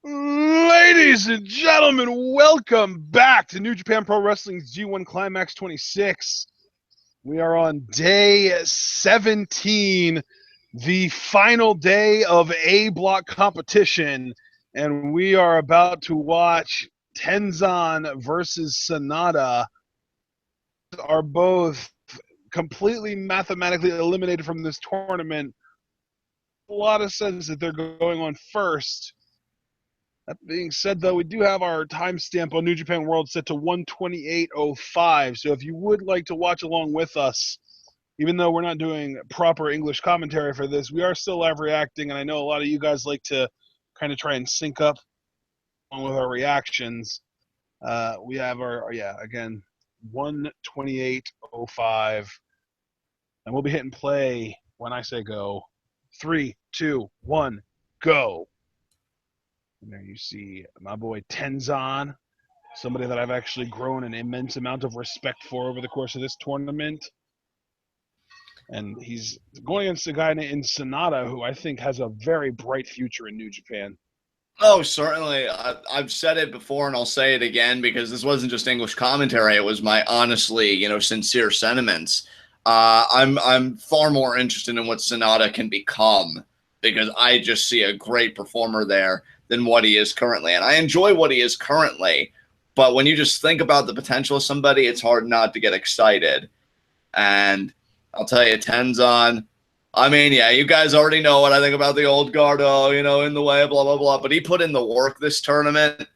Ladies and gentlemen, welcome back to New Japan Pro Wrestling's G1 Climax 26. We are on day 17, the final day of A block competition, and we are about to watch Tenzan versus SANADA. Are both completely mathematically eliminated from this tournament. A lot of sense that they're going on first. That being said, though, we do have our timestamp on New Japan World set to 128.05. So if you would like to watch along with us, even though we're not doing proper English commentary for this, we are still live reacting, and I know a lot of you guys like to kind of try and sync up along with our reactions. We have again, 128.05. And we'll be hitting play when I say go. 3, 2, 1, go. And there you see my boy Tenzan, somebody that I've actually grown an immense amount of respect for over the course of this tournament. And he's going against a guy in SANADA who I think has a very bright future in New Japan. Oh, certainly. I've said it before and I'll say it again because this wasn't just English commentary. It was my honestly, sincere sentiments. I'm far more interested in what SANADA can become because I just see a great performer there than what he is currently. And I enjoy what he is currently, but when you just think about the potential of somebody, it's hard not to get excited. And I'll tell you, Tenzan, I mean, yeah, you guys already know what I think about the old Goto, in the way, blah, blah, blah. But he put in the work this tournament,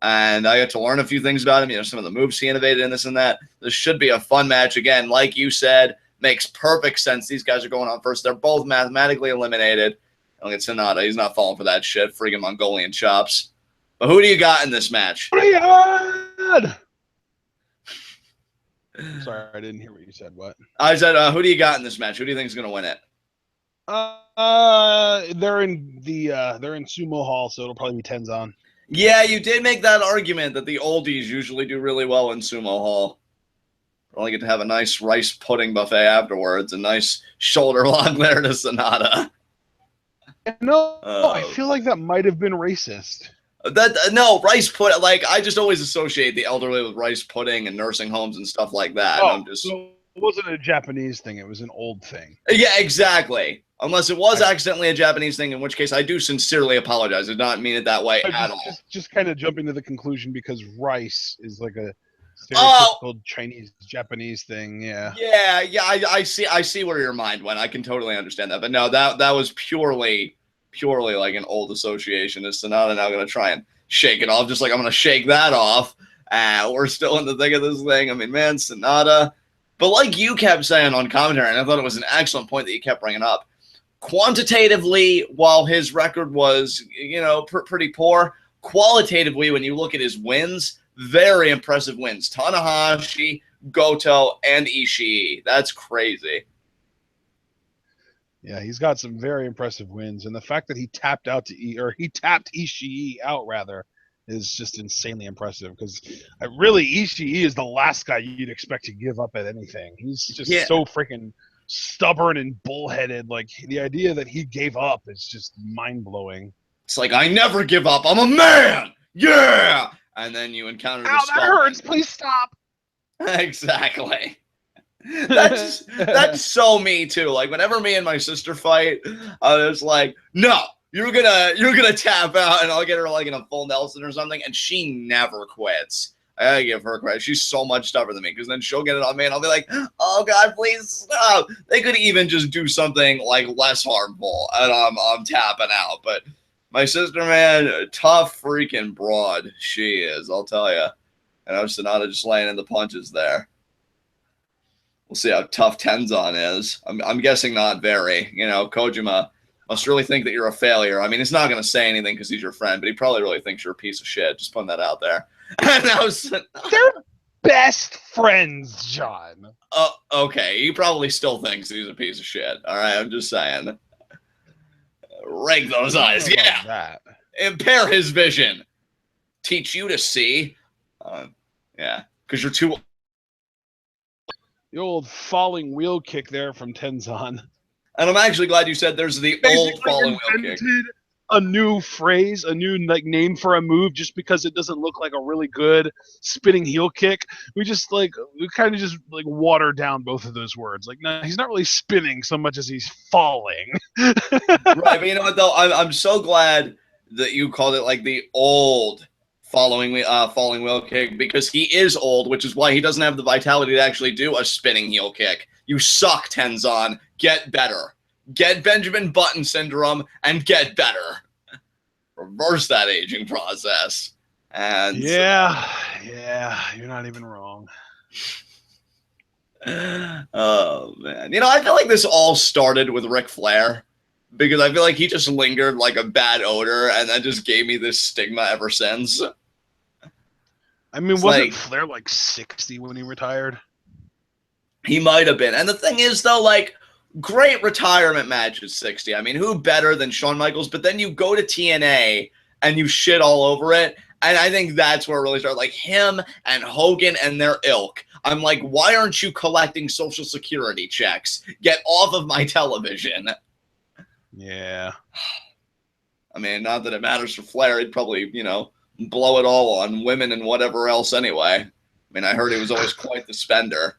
and I got to learn a few things about him, some of the moves he innovated in this and that. This should be a fun match. Again, like you said, makes perfect sense. These guys are going on first. They're both mathematically eliminated. Look at SANADA. He's not falling for that shit. Freaking Mongolian chops. But who do you got in this match? I'm sorry, I didn't hear what you said. What? I said, who do you got in this match? Who do you think is going to win it? They're in Sumo Hall, so it'll probably be Tenzan. Yeah, you did make that argument that the oldies usually do really well in Sumo Hall. Probably get to have a nice rice pudding buffet afterwards. A nice shoulder lock there to SANADA. No, I feel like that might have been racist. No, rice pudding. Like, I just always associate the elderly with rice pudding and nursing homes and stuff like that. Oh, so it wasn't a Japanese thing. It was an old thing. Yeah, exactly. Unless it was accidentally a Japanese thing, in which case I do sincerely apologize. I did not mean it that way at all. Just kind of jumping to the conclusion because rice is like a stereotypical Chinese-Japanese thing. Yeah. Yeah. I see where your mind went. I can totally understand that. But no, that was purely like an old association. Is SANADA now going to try and shake it off? Just like I'm going to shake that off. We're still in the thick of this thing. I mean, man, SANADA. But like you kept saying on commentary, and I thought it was an excellent point that you kept bringing up, quantitatively, while his record was, pretty poor, qualitatively, when you look at his wins, very impressive wins. Tanahashi, Goto, and Ishii. That's crazy. Yeah, he's got some very impressive wins, and the fact that he tapped Ishii out rather is just insanely impressive because really Ishii is the last guy you'd expect to give up at anything. He's just so freaking stubborn and bullheaded. Like, the idea that he gave up is just mind-blowing. It's like, I never give up. I'm a man. Yeah. And then you encounter the skull. That hurts. Please stop. Exactly. That's so me too. Like, whenever me and my sister fight, I was like, no, you're gonna tap out, and I'll get her like in a full Nelson or something, and she never quits. I gotta give her credit. She's so much tougher than me, because then she'll get it on me, and I'll be like, oh God, please stop. They could even just do something like less harmful, and I'm tapping out. But my sister, man, tough freaking broad she is, I'll tell you. And I'm SANADA just laying in the punches there. We'll see how tough Tenzan is. I'm guessing not very. Kojima must really think that you're a failure. I mean, he's not going to say anything because he's your friend, but he probably really thinks you're a piece of shit. Just putting that out there. They're best friends, John. Okay. He probably still thinks he's a piece of shit. All right, I'm just saying. Rake those eyes. Yeah. That. Impair his vision. Teach you to see. Yeah, because you're too. The old falling wheel kick there from Tenzan. And I'm actually glad you said there's the old falling wheel kick. a new phrase, a new like name for a move just because it doesn't look like a really good spinning heel kick. We kind of just like water down both of those words. Like, no, he's not really spinning so much as he's falling. Right, but you know what though? I'm so glad that you called it like the old falling wheel kick, because he is old, which is why he doesn't have the vitality to actually do a spinning heel kick. You suck, Tenzan. Get better. Get Benjamin Button syndrome and get better. Reverse that aging process. And yeah, you're not even wrong. Oh man, you know, I feel like this all started with Ric Flair, because I feel like he just lingered like a bad odor, and that just gave me this stigma ever since. I mean, wasn't Flair like 60 when he retired? He might have been. And the thing is, though, like, great retirement match at 60. I mean, who better than Shawn Michaels? But then you go to TNA and you shit all over it. And I think that's where it really started. Like, him and Hogan and their ilk. I'm like, why aren't you collecting Social Security checks? Get off of my television. Yeah. I mean, not that it matters for Flair. He'd probably, you know, blow it all on women and whatever else anyway. I mean, I heard he was always quite the spender.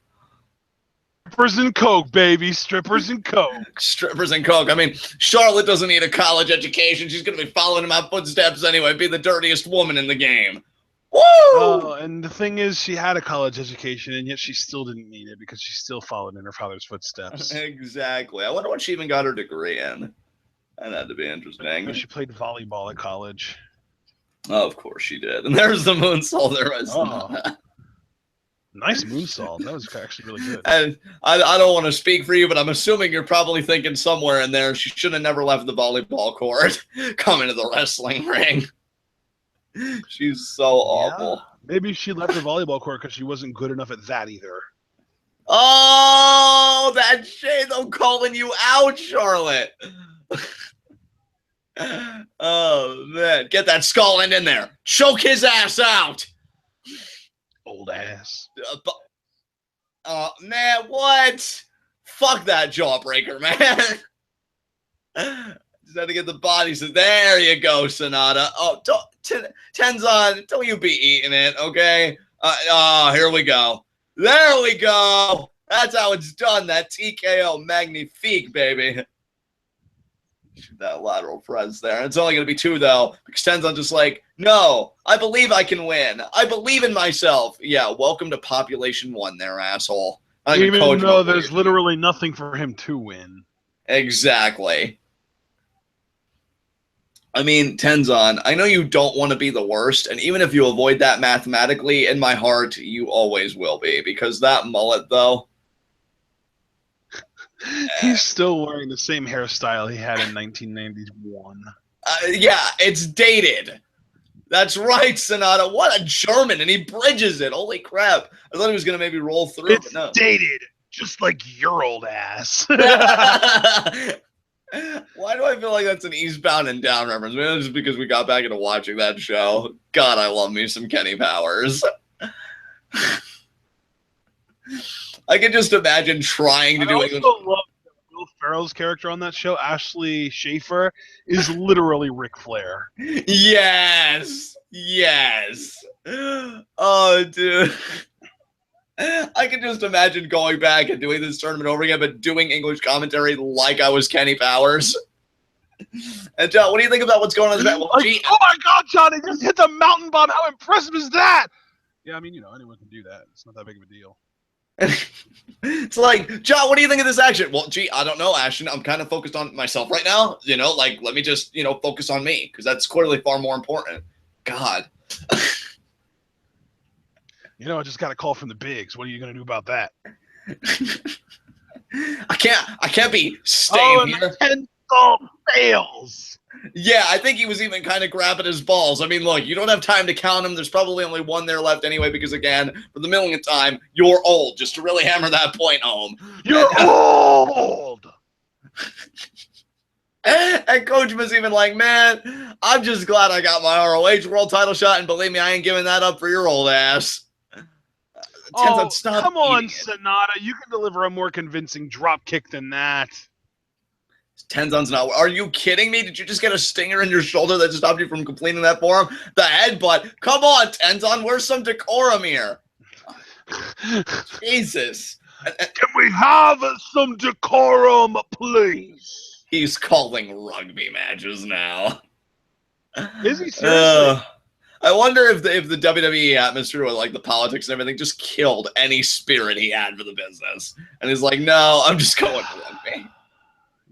Strippers and coke, baby. Strippers and coke. Strippers and coke. I mean, Charlotte doesn't need a college education. She's going to be following in my footsteps anyway. Be the dirtiest woman in the game. Woo! Oh, and the thing is, she had a college education, and yet she still didn't need it because she still followed in her father's footsteps. Exactly. I wonder what she even got her degree in. That had to be interesting. She played volleyball at college. Oh, of course she did. And there's the moonsault. There was nice moonsault. That was actually really good. And I don't want to speak for you, but I'm assuming you're probably thinking somewhere in there, she should have never left the volleyball court, come into the wrestling ring. She's so awful. Maybe she left the volleyball court because she wasn't good enough at that either. Oh, that shade! I'm calling you out, Charlotte. Oh man, get that skull end in there. Choke his ass out. Old ass. Man, what? Fuck that jawbreaker, man. Just had to get the bodies. There you go, Sanada. Oh, Tenzan, don't you be eating it, okay? Here we go. There we go. That's how it's done. That TKO magnifique, baby. Shoot that lateral press there. It's only going to be 2, though, because Tenzan just like, no, I believe I can win. I believe in myself. Yeah, welcome to Population 1 there, asshole. Even though there's literally nothing for him to win. Exactly. I mean, Tenzan, I know you don't want to be the worst, and even if you avoid that mathematically, in my heart, you always will be, because that mullet, though... He's still wearing the same hairstyle he had in 1991. Yeah, it's dated. That's right, Sanada. What a German, and he bridges it. Holy crap. I thought he was going to maybe roll through, it's but no. Dated, just like your old ass. Why do I feel like that's an Eastbound and Down reference? Maybe just because we got back into watching that show. God, I love me some Kenny Powers. I can just imagine trying to do it. I also love Will Ferrell's character on that show, Ashley Schaefer, is literally Ric Flair. Yes. Yes. Oh, dude. I can just imagine going back and doing this tournament over again, but doing English commentary like I was Kenny Powers. And John, what do you think about what's going on in the back? Well, oh my God, John, he just hit the mountain bomb. How impressive is that? Yeah, I mean, you know, anyone can do that. It's not that big of a deal. It's like, John, what do you think of this action? Well, gee, I don't know, Ashton. I'm kind of focused on myself right now. You know, like, let me just, you know, focus on me, because that's clearly far more important. God. You know, I just got a call from the bigs. What are you going to do about that? I can't be staying here. And Tenzan fails. Yeah, I think he was even kind of grabbing his balls. I mean, look, you don't have time to count them. There's probably only 1 there left anyway, because, again, for the millionth time, you're old, just to really hammer that point home. You're old! And Coach was even like, man, I'm just glad I got my ROH world title shot, and believe me, I ain't giving that up for your old ass. Oh, come on, Sanada. You can deliver a more convincing drop kick than that. Tenzan's not. Are you kidding me? Did you just get a stinger in your shoulder that stopped you from completing that for him? The headbutt. Come on, Tenzan. Where's some decorum here? Jesus. Can we have some decorum, please? He's calling rugby matches now. Is he seriously? I wonder if the WWE atmosphere with like the politics and everything just killed any spirit he had for the business. And he's like, no, I'm just going for rugby.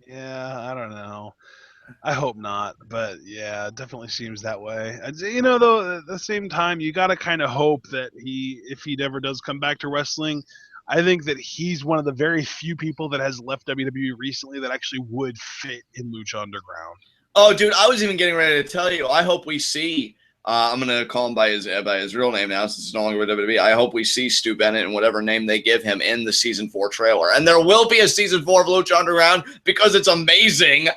Yeah, I don't know. I hope not, but yeah, it definitely seems that way. You know, though, at the same time, you got to kind of hope that if he ever does come back to wrestling, I think that he's one of the very few people that has left WWE recently that actually would fit in Lucha Underground. Oh, dude, I was even getting ready to tell you. I hope we see. I'm gonna call him by his real name now, since it's no longer with WWE. I hope we see Stu Bennett and whatever name they give him in the season 4 trailer, and there will be a season 4 of Lucha Underground because it's amazing.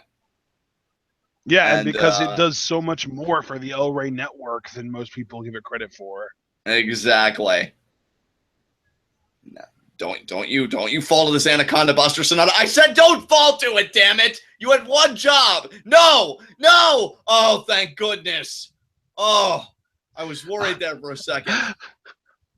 Yeah, and because it does so much more for the El Rey network than most people give it credit for. Exactly. No, don't you fall to this Anaconda Buster Sonata. I said don't fall to it, damn it! You had one job! No! Oh, thank goodness. Oh, I was worried there for a second.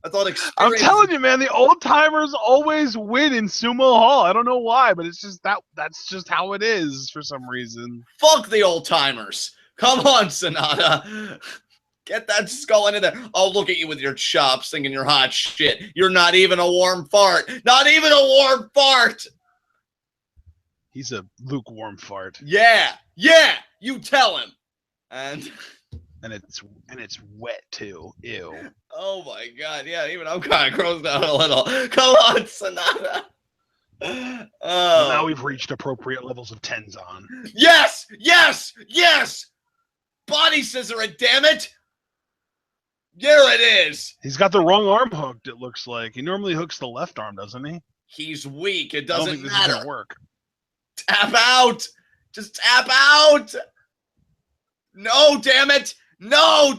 I thought I'm telling you, man, the old timers always win in Sumo Hall. I don't know why, but it's just that's just how it is for some reason. Fuck the old timers. Come on, SANADA. Get that skull into there. Oh, look at you with your chops thinking you're hot shit. You're not even a warm fart. Not even a warm fart. He's a lukewarm fart. Yeah, you tell him. And it's wet too. Ew. Oh my god, yeah, even I'm kind of grossed out a little. Come on, SANADA. Well, now we've reached appropriate levels of Tenzan. Yes! Body scissor it, damn it! There it is! He's got the wrong arm hooked, it looks like. He normally hooks the left arm, doesn't he? He's weak. It doesn't I don't think this is gonna work. Tap out! Just tap out! No, damn it! No!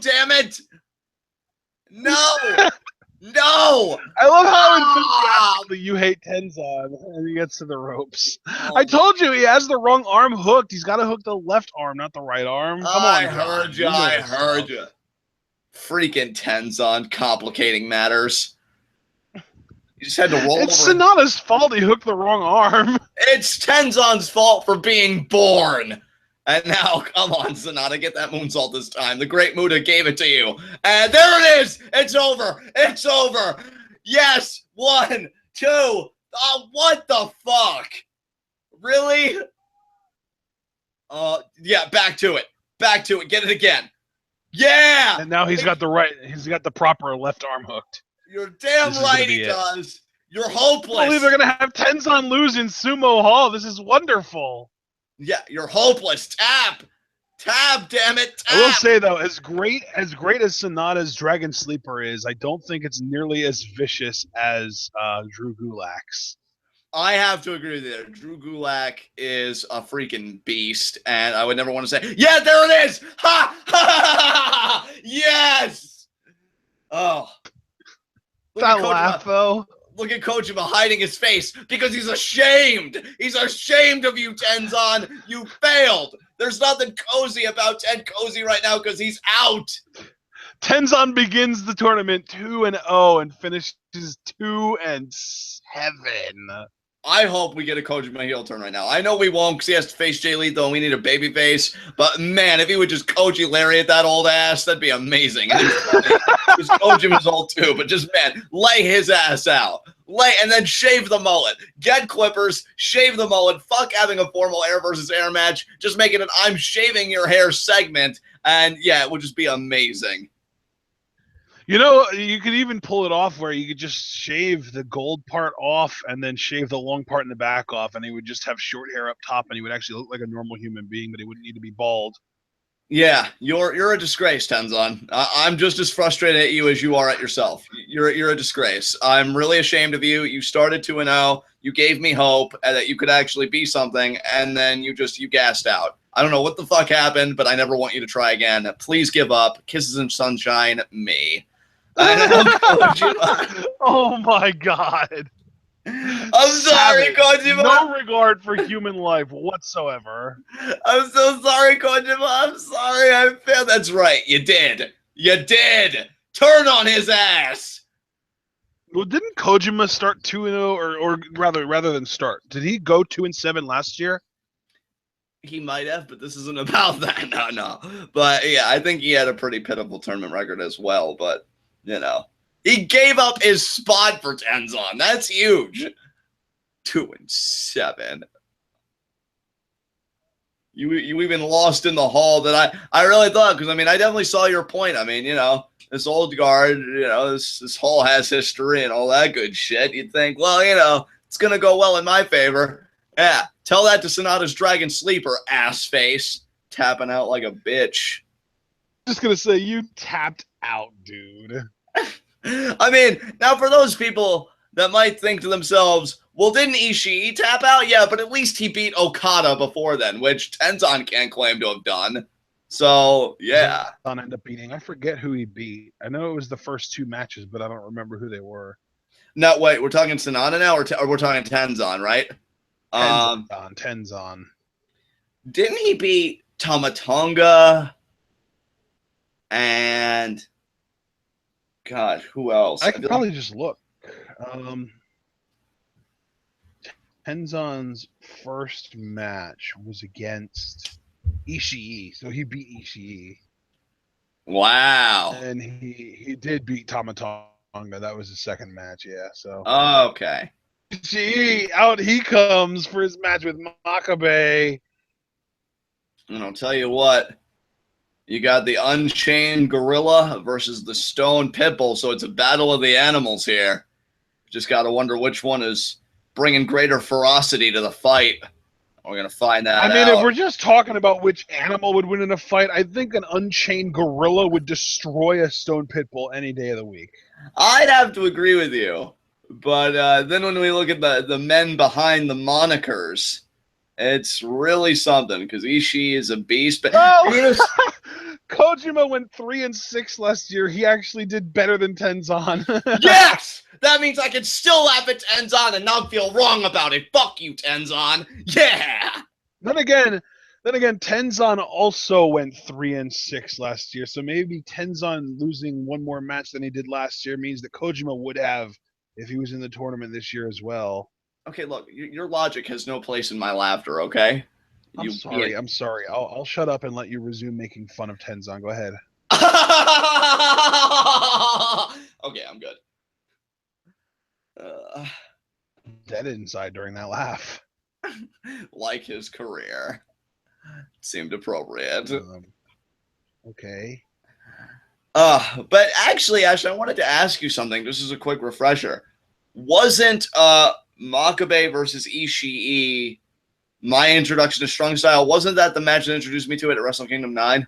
No! I love how enthusiastically you hate Tenzan when he gets to the ropes. Oh. I told you he has the wrong arm hooked. He's got to hook the left arm, not the right arm. Come on, I heard you. Freaking Tenzan complicating matters. You just had to roll It's over. Sonata's fault he hooked the wrong arm. It's Tenzan's fault for being born. And now, come on, SANADA, get that moonsault this time. The Great Muta gave it to you. And there it is. It's over. Yes. 1, 2. Oh, what the fuck? Really? Yeah, back to it. Get it again. Yeah. And now he's got the proper left arm hooked. You're damn right he does. You're hopeless. I believe they're going to have Tenzan lose in Sumo Hall. This is wonderful. Yeah, you're hopeless. Tap, damn it. Tap. I will say though, as great as SANADA's Dragon Sleeper is, I don't think it's nearly as vicious as Drew Gulak's. I have to agree with you there. Drew Gulak is a freaking beast, and I would never want to say, yeah, there it is. Ha! Yes. Oh. That laugh though. Look at Kojima hiding his face because he's ashamed. He's ashamed of you, Tenzan. You failed. There's nothing cozy about Ted Cozy right now because he's out. Tenzan begins the tournament 2-0 and finishes 2-7. I hope we get a Kojima heel turn right now. I know we won't because he has to face Jay Lethal and we need a baby face. But man, if he would just Koji lariat that old ass, that'd be amazing. Because Kojima's old too, but just man, lay his ass out. And then shave the mullet. Get clippers, shave the mullet. Fuck having a formal air versus air match. Just make it an I'm shaving your hair segment. And yeah, it would just be amazing. You know, you could even pull it off where you could just shave the gold part off and then shave the long part in the back off, and he would just have short hair up top, and he would actually look like a normal human being, but he wouldn't need to be bald. Yeah, you're a disgrace, Tenzan. I'm just as frustrated at you as you are at yourself. You're a disgrace. I'm really ashamed of you. You started 2-0. You gave me hope that you could actually be something, and then you gassed out. I don't know what the fuck happened, but I never want you to try again. Please give up. Kisses and sunshine, me. Oh my God. I'm sorry, Kojima. No regard for human life whatsoever. I'm so sorry, Kojima. I'm sorry. I failed. That's right. You did. You did. Turn on his ass. Well, didn't Kojima start 2-0, or rather than start? Did he go 2-7 last year? He might have, but this isn't about that. No. But yeah, I think he had a pretty pitiful tournament record as well. But you know, he gave up his spot for Tenzan. That's huge. 2-7. You even lost in the hall that I really thought, because I mean I definitely saw your point. I mean, you know, this old guard, you know, this hall has history and all that good shit. You'd think, well, you know, it's gonna go well in my favor. Yeah, tell that to SANADA's Dragon Sleeper, ass face, tapping out like a bitch. Just gonna say you tapped out, dude. I mean, now for those people that might think to themselves, well, didn't Ishii tap out? Yeah, but at least he beat Okada before then, which Tenzan can't claim to have done. So, yeah. Tenzan ended up beating. I forget who he beat. I know it was the first 2 matches, but I don't remember who they were. No, wait, we're talking SANADA now, or we're talking Tenzan, right? Tenzan. Didn't he beat Tonga? And God, who else? I could probably just look. Tenzan's first match was against Ishii, so he beat Ishii. Wow. And he did beat Tama Tonga. That was his second match, yeah. So okay. Ishii, out he comes for his match with Makabe. And I'll tell you what, you got the Unchained Gorilla versus the Stone Pitbull, so it's a battle of the animals here. Just got to wonder which one is bringing greater ferocity to the fight. We're going to find that out. I mean, if we're just talking about which animal would win in a fight, I think an Unchained Gorilla would destroy a Stone Pitbull any day of the week. I'd have to agree with you. But then when we look at the men behind the monikers, it's really something, because Ishii is a beast. But Kojima went 3-6 last year. He actually did better than Tenzan. Yes! That means I can still laugh at Tenzan and not feel wrong about it. Fuck you, Tenzan. Yeah! Then again, Tenzan also went 3-6 last year. So maybe Tenzan losing one more match than he did last year means that Kojima would have if he was in the tournament this year as well. Okay, look, your logic has no place in my laughter, okay? I'm sorry. I'll shut up and let you resume making fun of Tenzan. Go ahead. Okay, I'm good. Dead inside during that laugh. Like his career. Seemed appropriate. Okay. But actually, Ash, I wanted to ask you something. This is a quick refresher. Wasn't Makabe versus Ishii my introduction to Strong Style? Wasn't that the match that introduced me to it at Wrestle Kingdom 9?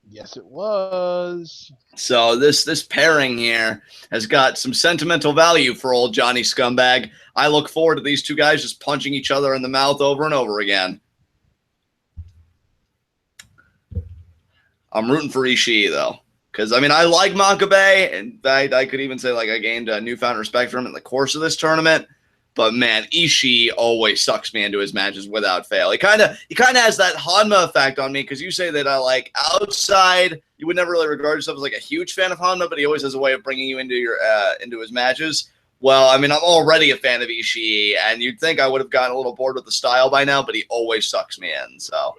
Yes, it was. So this pairing here has got some sentimental value for old Johnny Scumbag. I look forward to these two guys just punching each other in the mouth over and over again. I'm rooting for Ishii, though. Because, I mean, I like Makabe. In fact, I could even say, like, I gained a newfound respect for him in the course of this tournament. But, man, Ishii always sucks me into his matches without fail. He kind of has that Hanma effect on me, because you say that, like, outside, you would never really regard yourself as, like, a huge fan of Hanma, but he always has a way of bringing you into your into his matches. Well, I mean, I'm already a fan of Ishii, and you'd think I would have gotten a little bored with the style by now, but he always sucks me in, so...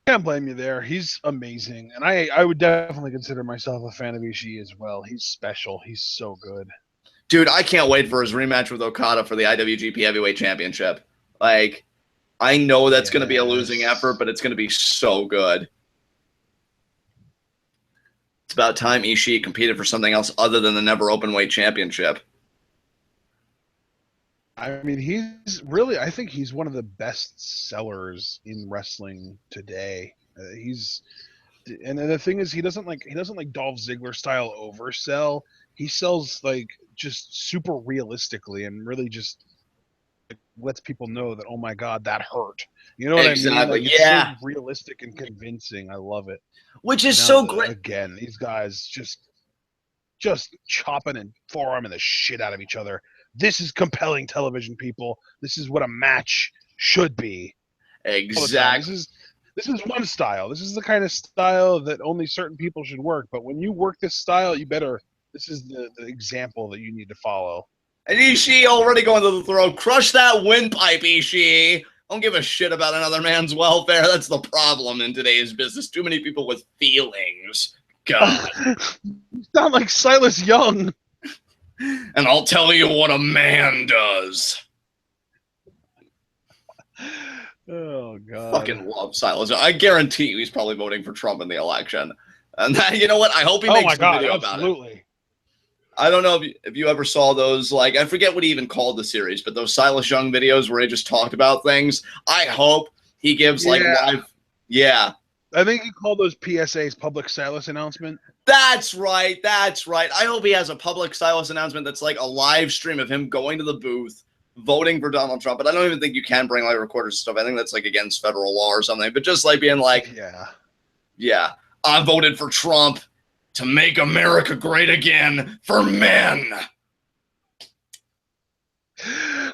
Can't blame you there. He's amazing, and I would definitely consider myself a fan of Ishii as well. He's special. He's so good. Dude, I can't wait for his rematch with Okada for the IWGP Heavyweight Championship. Like, I know that's going to be a losing effort, but it's going to be so good. It's about time Ishii competed for something else other than the Never Openweight Championship. I mean, I think he's one of the best sellers in wrestling today. And the thing is, he doesn't like Dolph Ziggler style oversell. He sells like just super realistically and really just lets people know that, oh my God, that hurt. You know what I mean? Like, it's so realistic and convincing. I love it. Which is so great. Again, these guys just chopping and forearming the shit out of each other. This is compelling television, people. This is what a match should be. Exactly. This is one style. This is the kind of style that only certain people should work. But when you work this style, you better. This is the example that you need to follow. And Ishii already going to the throat. Crush that windpipe, Ishii. Don't give a shit about another man's welfare. That's the problem in today's business. Too many people with feelings. God. You sound like Silas Young. And I'll tell you what a man does. Oh, God. Fucking love Silas. I guarantee you he's probably voting for Trump in the election. And that, you know what? I hope he makes a video about it. I don't know if you ever saw those, like, I forget what he even called the series, but those Silas Young videos where he just talked about things. I hope he gives, like, live. Yeah. I think he called those PSAs public Silas announcement. That's right. That's right. I hope he has a public Silas announcement that's like a live stream of him going to the booth, voting for Donald Trump. But I don't even think you can bring like recorders and stuff. I think that's like against federal law or something. But just like being like, yeah, I voted for Trump to make America great again for men.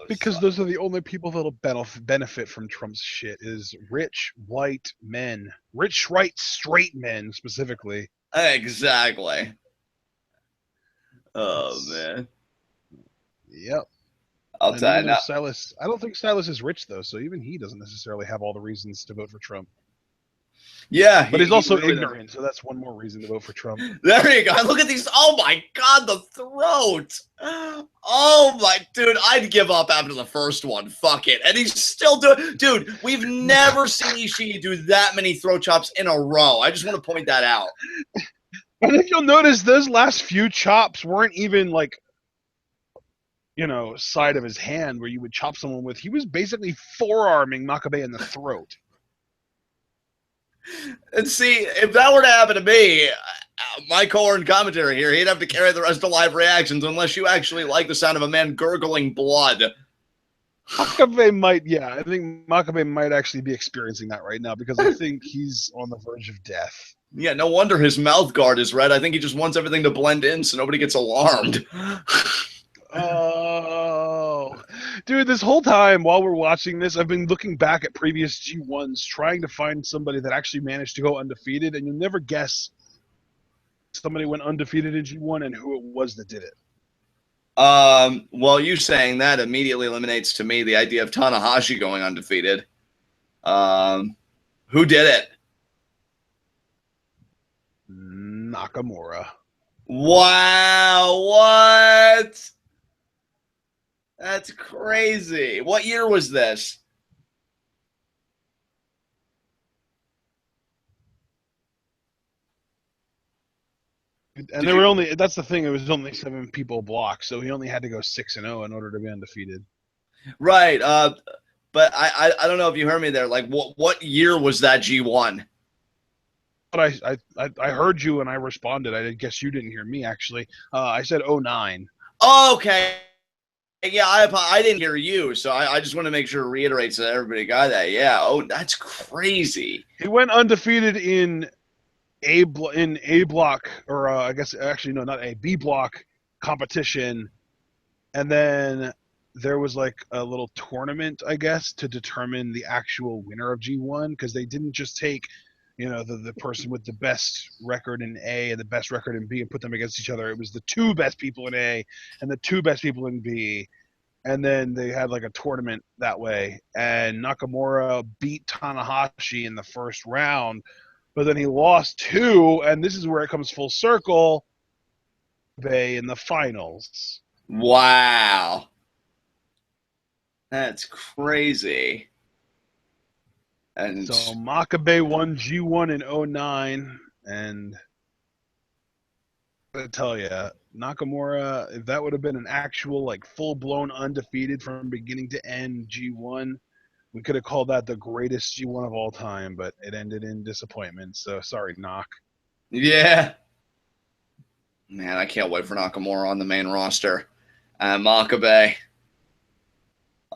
Because those are the only people that'll benefit from Trump's shit is rich white men. Rich white straight men specifically. Exactly. Oh, man. Yep. I'll tell you now. Silas, I don't think Silas is rich, though, so even he doesn't necessarily have all the reasons to vote for Trump. Yeah. But he's also ignorant, so that's one more reason to vote for Trump. There you go. Look at these. Oh, my God, the throat. Oh, my. Dude, I'd give up after the first one. Fuck it. And he's still doing. Dude, we've never seen Ishii do that many throat chops in a row. I just want to point that out. I think you'll notice those last few chops weren't even like, you know, side of his hand where you would chop someone with. He was basically forearming Makabe in the throat. And see, if that were to happen to me, my co-ord commentary here, he'd have to carry the rest of live reactions unless you actually like the sound of a man gurgling blood. Makabe might, I think Makabe might actually be experiencing that right now because I think he's on the verge of death. Yeah, no wonder his mouth guard is red. I think he just wants everything to blend in so nobody gets alarmed. Oh, dude, this whole time while we're watching this, I've been looking back at previous G1s trying to find somebody that actually managed to go undefeated, and you'll never guess somebody went undefeated in G1 and who it was that did it. Well, you saying that immediately eliminates to me the idea of Tanahashi going undefeated. Who did it? Nakamura. Wow, what? That's crazy. What year was this? And there were only, that's the thing, it was only 7 people blocked, so he only had to go 6-0 in order to be undefeated. Right, but I don't know if you heard me there. Like, what year was that G1? But I heard you and I responded. I guess you didn't hear me, actually. I said 09. Okay. Yeah, I didn't hear you, so I just want to make sure to reiterate so that everybody got that. Yeah. Oh, that's crazy. He went undefeated in A block, or I guess actually no, not A, B block competition, and then there was like a little tournament, I guess, to determine the actual winner of G1 because they didn't just take, you know, the person with the best record in A and the best record in B and put them against each other. It was the 2 best people in A and the 2 best people in B. And then they had like a tournament that way. And Nakamura beat Tanahashi in the first round, but then he lost 2. And this is where it comes full circle. In the finals. Wow. That's crazy. And so Makabe won G1 in 09, and I tell you, Nakamura, if that would have been an actual, like, full-blown undefeated from beginning to end G1, we could have called that the greatest G1 of all time, but it ended in disappointment, so sorry, Nak. Yeah. Man, I can't wait for Nakamura on the main roster. Makabe,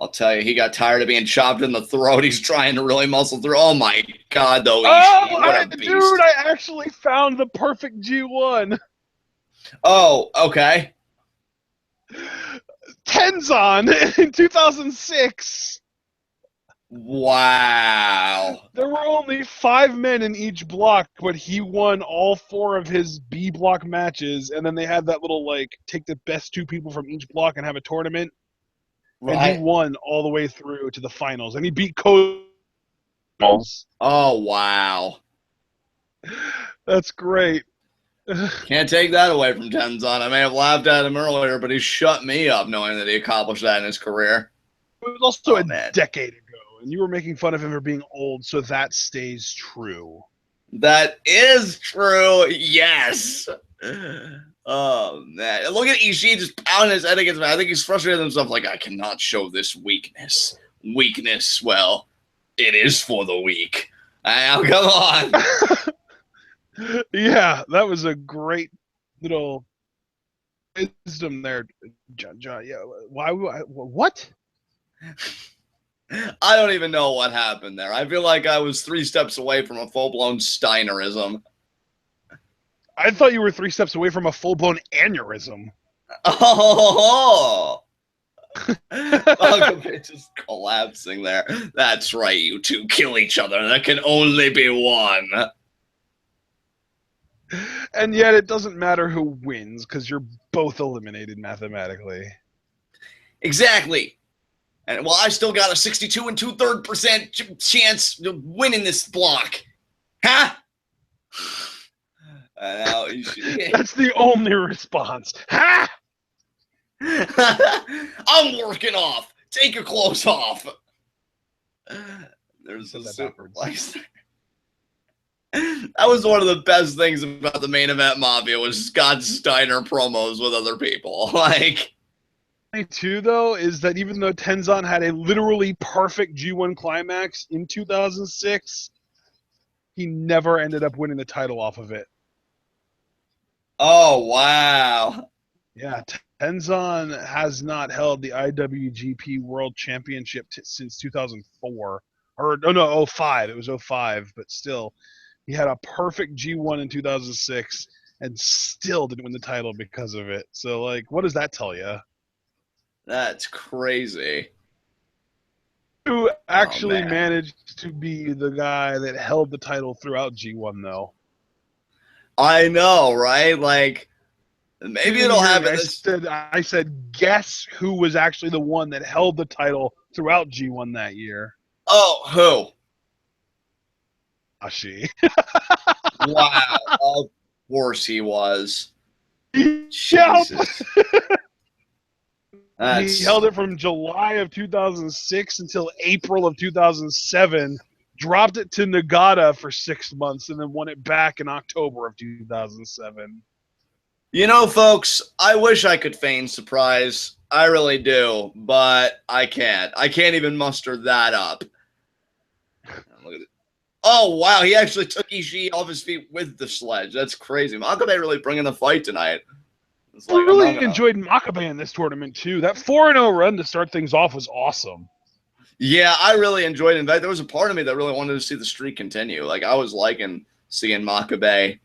I'll tell you, he got tired of being chopped in the throat. He's trying to really muscle through. Oh, my God, though. Dude, I actually found the perfect G1. Oh, okay. Tenzan in 2006. Wow. There were only 5 men in each block, but he won all 4 of his B block matches, and then they had that little, like, take the best 2 people from each block and have a tournament. Right. And he won all the way through to the finals, and he beat Kodo. Oh, wow. That's great. Can't take that away from Tenzan. I may have laughed at him earlier, but he shut me up knowing that he accomplished that in his career. It was also a decade ago, and you were making fun of him for being old, so that stays true. That is true, yes. Oh, man. Look at Ishii just pounding his head against me. I think he's frustrated with himself, like, I cannot show this weakness. Weakness, well, it is for the weak. Now, come on. Yeah, that was a great little wisdom there, John. Yeah, why? What? I don't even know what happened there. I feel like I was 3 steps away from a full-blown Steinerism. I thought you were 3 steps away from a full-blown aneurysm. Oh! Makabe just collapsing there. That's right, you two kill each other. There can only be one. And yet it doesn't matter who wins, because you're both eliminated mathematically. Exactly. And well, I still got a 62 2/3% chance of winning this block. Huh? Now, that's the only response. Ha! I'm working off. Take your clothes off. There's a superplex. That was one of the best things about the main event Mafia was Scott Steiner promos with other people. Like, too, though, is that even though Tenzan had a literally perfect G1 climax in 2006, he never ended up winning the title off of it. Oh, wow. Yeah, Tenzan has not held the IWGP World Championship since 2004. Or, no, 05. It was 05, but still. He had a perfect G1 in 2006 and still didn't win the title because of it. So, like, what does that tell you? That's crazy. Who actually managed to be the guy that held the title throughout G1, though? I know, right? Like, maybe it'll happen. I said, guess who was actually the one that held the title throughout G1 that year? Oh, who? Ishii. Wow. Of course he was. Jesus. He held it from July of 2006 until April of 2007, dropped it to Nagata for 6 months, and then won it back in October of 2007. You know, folks, I wish I could feign surprise. I really do, but I can't. I can't even muster that up. Look at it. Oh, wow, he actually took Ishii off his feet with the sledge. That's crazy. Makabe really bringing the fight tonight. I really enjoyed Makabe in this tournament, too. That 4-0 run to start things off was awesome. Yeah, I really enjoyed it. In fact, there was a part of me that really wanted to see the streak continue. Like, I was liking seeing Makabe,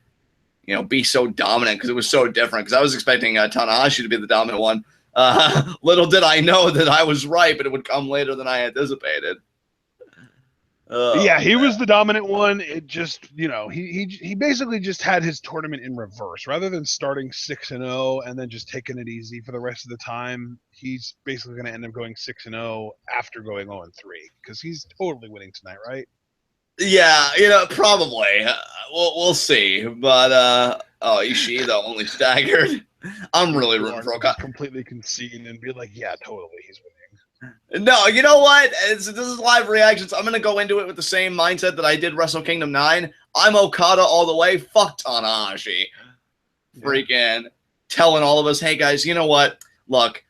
you know, be so dominant because it was so different. Because I was expecting Tanahashi to be the dominant one. Little did I know that I was right, but it would come later than I anticipated. Yeah, he was the dominant one. It just, you know, he basically just had his tournament in reverse. Rather than starting 6-0 and then just taking it easy for the rest of the time, he's basically going to end up going 6-0 after going 0-3 because he's totally winning tonight, right? Yeah, you know, probably. We'll see. But Ishii though only staggered. I'm really rooting for Okada. Completely concede and be like, yeah, totally, he's winning. No, you know what? This is live reactions. I'm going to go into it with the same mindset that I did Wrestle Kingdom 9. I'm Okada all the way. Fuck Tanahashi. Freaking telling all of us, hey, guys, you know what? Look,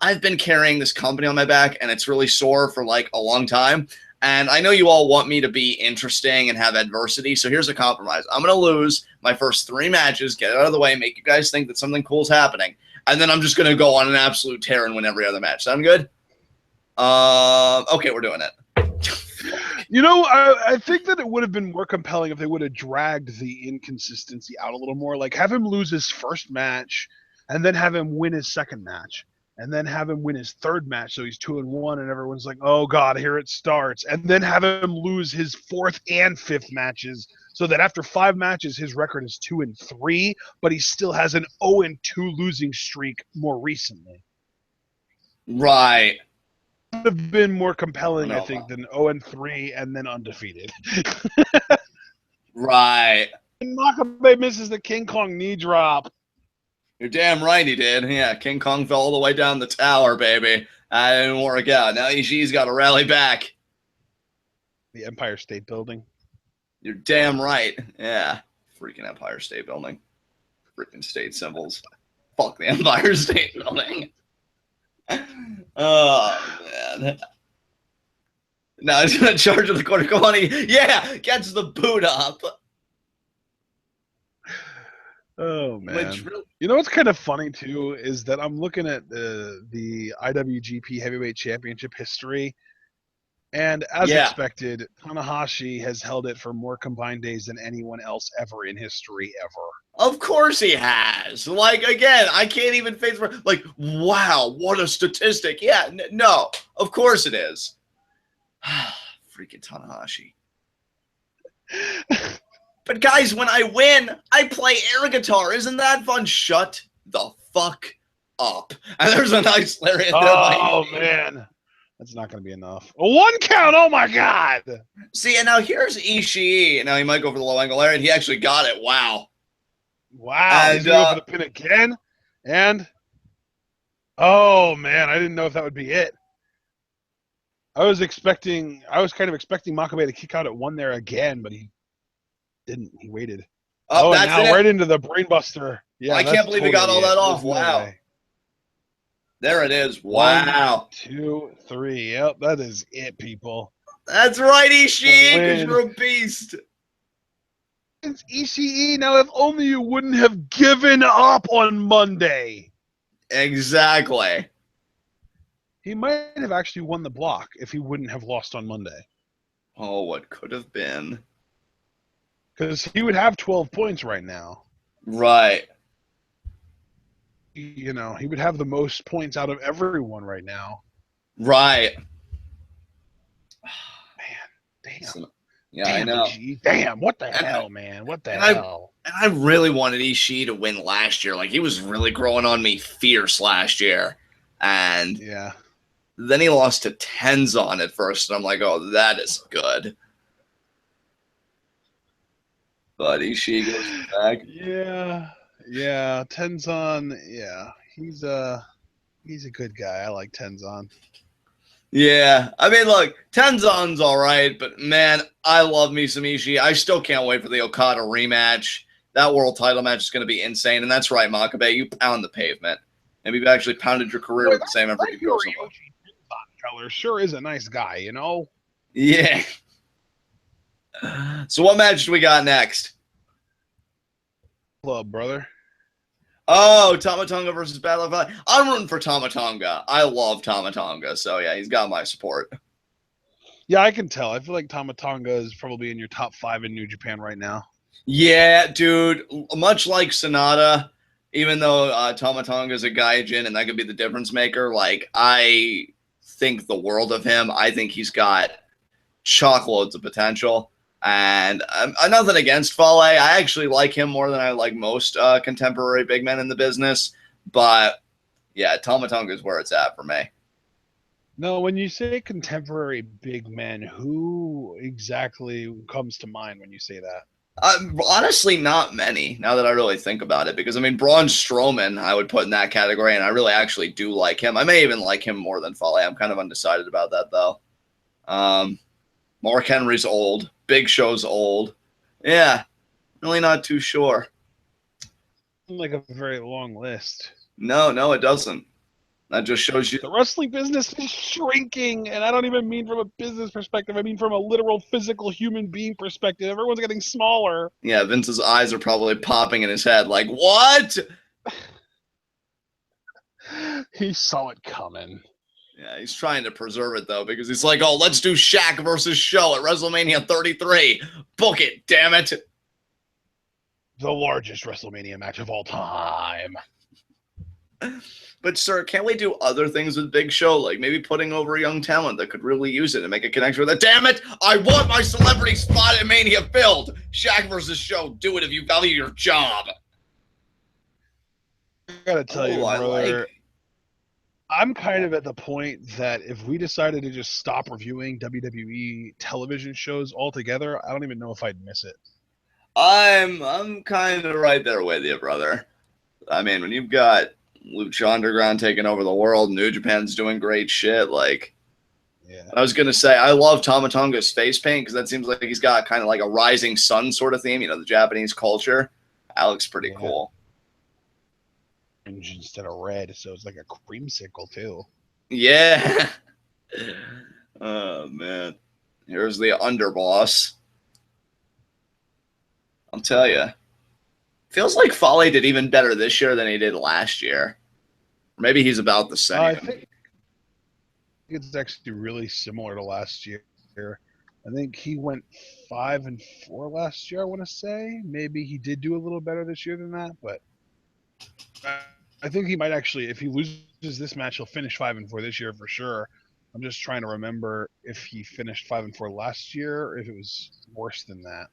I've been carrying this company on my back, and it's really sore for, like, a long time. And I know you all want me to be interesting and have adversity, so here's a compromise. I'm going to lose my first 3 matches, get it out of the way, make you guys think that something cool's happening, and then I'm just going to go on an absolute tear and win every other match. Sound good? Okay, we're doing it. You know, I think that it would have been more compelling if they would have dragged the inconsistency out a little more. Like, have him lose his first match and then have him win his second match. and then have him win his third match, so he's 2-1, and everyone's like, "Oh God, here it starts," and then have him lose his fourth and fifth matches, so that after 5 matches, his record is 2-3, but he still has an 0-2 losing streak more recently. Right. Would have been more compelling, I think, than 0-3 and then undefeated. Right. And Makabe misses the King Kong knee drop. You're damn right he did. Yeah, King Kong fell all the way down the tower, baby. That didn't work out. Now Ishii's got to rally back. The Empire State Building. You're damn right. Yeah. Freaking Empire State Building. Freaking state symbols. Fuck the Empire State Building. Oh, man. Now he's going to charge with the quarter. Come on. Yeah, gets the boot up. Oh, man. You know what's kind of funny, too, is that I'm looking at the IWGP Heavyweight Championship history, and as expected, Tanahashi has held it for more combined days than anyone else ever in history, ever. Of course he has. Like, again, I can't even face for, like, wow, what a statistic. Yeah, no, of course it is. Freaking Tanahashi. But guys, when I win, I play air guitar. Isn't that fun? Shut the fuck up. And there's a nice lariat there. Oh, man. That's not going to be enough. A 1 count. Oh, my God. See, and now here's Ishii. Now he might go for the low angle lariat. He actually got it. Wow. Wow. He's going to go for the pin again. And, oh, man, I didn't know if that would be it. I was kind of expecting Makabe to kick out at 1 there again, but he didn't. He waited. Oh, and now right into the brainbuster. Yeah, I can't believe he got all that off. Wow. There it is. Wow. 1, 2, 3. Yep, that is it, people. That's right, Ishii, because you're a beast. It's Ishii. Now, if only you wouldn't have given up on Monday. Exactly. He might have actually won the block if he wouldn't have lost on Monday. Oh, what could have been. Because he would have 12 points right now. Right. You know, he would have the most points out of everyone right now. Right. Man, damn. Yeah, damn, I know. Ishii. Damn, what the hell, man? What the hell? And I really wanted Ishii to win last year. Like, he was really growing on me fierce last year. And yeah. Then he lost to Tenzan at first, and I'm like, oh, that is good. But Ishii goes back. Yeah, Tenzan, yeah. He's a good guy. I like Tenzan. Yeah. I mean, look, Tenzan's all right, but, man, I love me some Ishii. I still can't wait for the Okada rematch. That world title match is going to be insane, and that's right, Makabe. You pound the pavement. And we've actually pounded your career with the same effort you go somewhere. Feller sure is a nice guy, you know? Yeah. So what match do we got next? Club, brother. Oh, Tama Tonga versus Battle of Fale. I'm rooting for Tama Tonga. I love Tama Tonga, so yeah, he's got my support. Yeah, I can tell. I feel like Tama Tonga is probably in your top 5 in New Japan right now. Yeah, dude. Much like SANADA, even though Tama Tonga is a gaijin and that could be the difference maker, like, I think the world of him. I think he's got chockloads of potential. And nothing against Fale. I actually like him more than I like most contemporary big men in the business. But, yeah, Tama Tonga is where it's at for me. No, when you say contemporary big men, who exactly comes to mind when you say that? Honestly, not many, now that I really think about it. Because, I mean, Braun Strowman, I would put in that category, and I really actually do like him. I may even like him more than Fale. I'm kind of undecided about that, though. Mark Henry's old. Big Show's old. Yeah, really not too sure. Like a very long list. No, it doesn't. That just shows you the wrestling business is shrinking, and I don't even mean from a business perspective. I mean from a literal physical human being perspective. Everyone's getting smaller. Yeah, Vince's eyes are probably popping in his head like, what? He saw it coming. Yeah, he's trying to preserve it, though, because he's like, oh, let's do Shaq versus Show at WrestleMania 33. Book it, damn it. The largest WrestleMania match of all time. But, sir, can't we do other things with Big Show? Like maybe putting over a young talent that could really use it and make a connection with it. Damn it! I want my celebrity spot at Mania filled! Shaq versus Show. Do it if you value your job. I gotta tell you, brother, like... I'm kind of at the point that if we decided to just stop reviewing WWE television shows altogether, I don't even know if I'd miss it. I'm kind of right there with you, brother. I mean, when you've got Lucha Underground taking over the world, New Japan's doing great shit, like... Yeah. I was going to say, I love Tama Tonga's face paint because that seems like he's got kind of like a rising sun sort of theme, you know, the Japanese culture. That looks pretty cool. Orange instead of red, so it's like a creamsicle, too. Yeah. Oh, man. Here's the underboss. I'll tell you. Feels like Fale did even better this year than he did last year. Or maybe he's about the same. I think it's actually really similar to last year. I think he went 5-4 last year, I want to say. Maybe he did do a little better this year than that, but I think he might actually, if he loses this match, he'll finish 5-4 this year for sure. I'm just trying to remember if he finished 5-4 last year or if it was worse than that.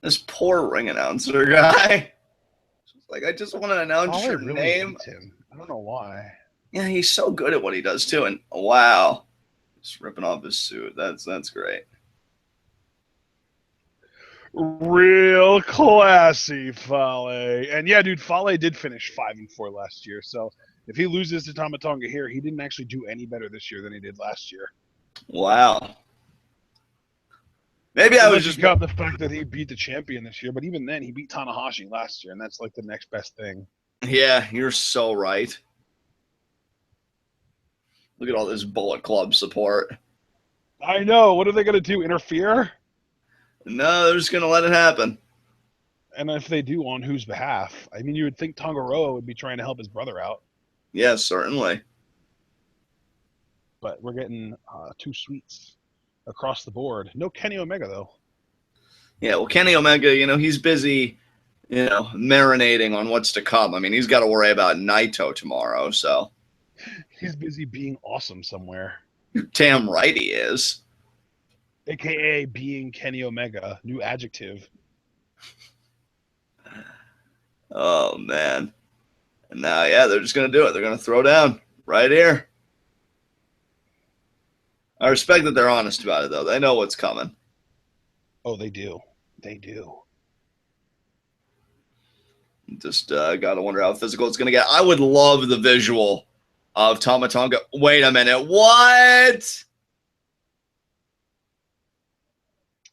This poor ring announcer guy. Like, I just want to announce your really name. Him. I don't know why. Yeah, he's so good at what he does too, and wow, just ripping off his suit. That's great. Real classy, Fale. And yeah, dude, Fale did finish 5-4 last year. So if he loses to Tama Tonga here, he didn't actually do any better this year than he did last year. Wow. Maybe I was just got the fact that he beat the champion this year, but even then, he beat Tanahashi last year, and that's like the next best thing. Yeah, you're so right. Look at all this Bullet Club support. I know. What are they going to do? Interfere? No, they're just going to let it happen. And if they do, on whose behalf? I mean, you would think Tongaroa would be trying to help his brother out. Yeah, certainly. But we're getting 2 sweets across the board. No Kenny Omega, though. Yeah, well, Kenny Omega, you know, he's busy, you know, marinating on what's to come. I mean, he's got to worry about Naito tomorrow, so. He's busy being awesome somewhere. You're damn right he is. AKA being Kenny Omega. New adjective. Oh, man. And now, yeah, they're just going to do it. They're going to throw down right here. I respect that they're honest about it, though. They know what's coming. Oh, they do. They do. Just got to wonder how physical it's going to get. I would love the visual of Tama Tonga. Wait a minute. What?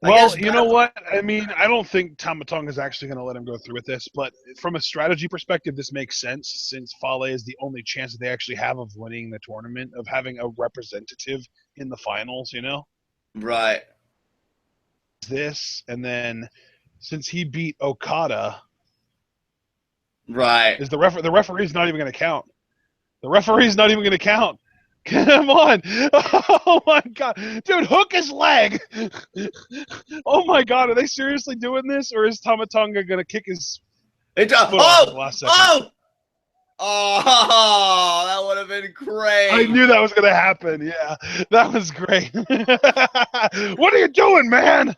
Well, you know what? I mean, I don't think Tama Tonga is actually going to let him go through with this, but from a strategy perspective, this makes sense since Fale is the only chance that they actually have of winning the tournament, of having a representative in the finals, you know? Right. This, and then since he beat Okada, right, is the referee's not even going to count. The referee's not even going to count. Come on. Oh, my God. Dude, hook his leg. Oh, my God. Are they seriously doing this? Or is Tama Tonga going to kick his foot off at the last second? Oh, that would have been great. I knew that was going to happen. Yeah, that was great. What are you doing, man?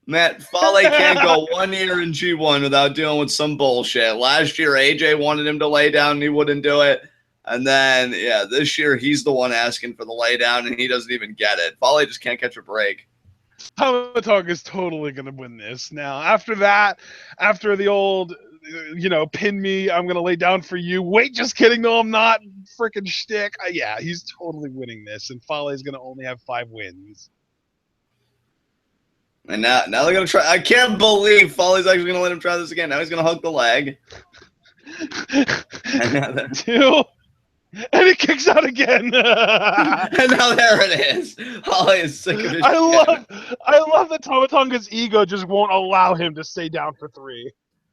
Matt, Fale can't go 1 year in G1 without dealing with some bullshit. Last year, AJ wanted him to lay down and he wouldn't do it. And then, yeah, this year he's the one asking for the lay down and he doesn't even get it. Fale just can't catch a break. Tama Tonga is totally going to win this. Now, after that, after the old, you know, pin me, I'm going to lay down for you. Wait, just kidding. No, I'm not. Freaking shtick. Yeah, he's totally winning this. And Fale is going to only have 5 wins. And now they're going to try. I can't believe Fale's actually going to let him try this again. Now he's going to hook the leg. Two. And he kicks out again. And now there it is. Fale is sick of his I love that Tama Tonga's ego just won't allow him to stay down for 3.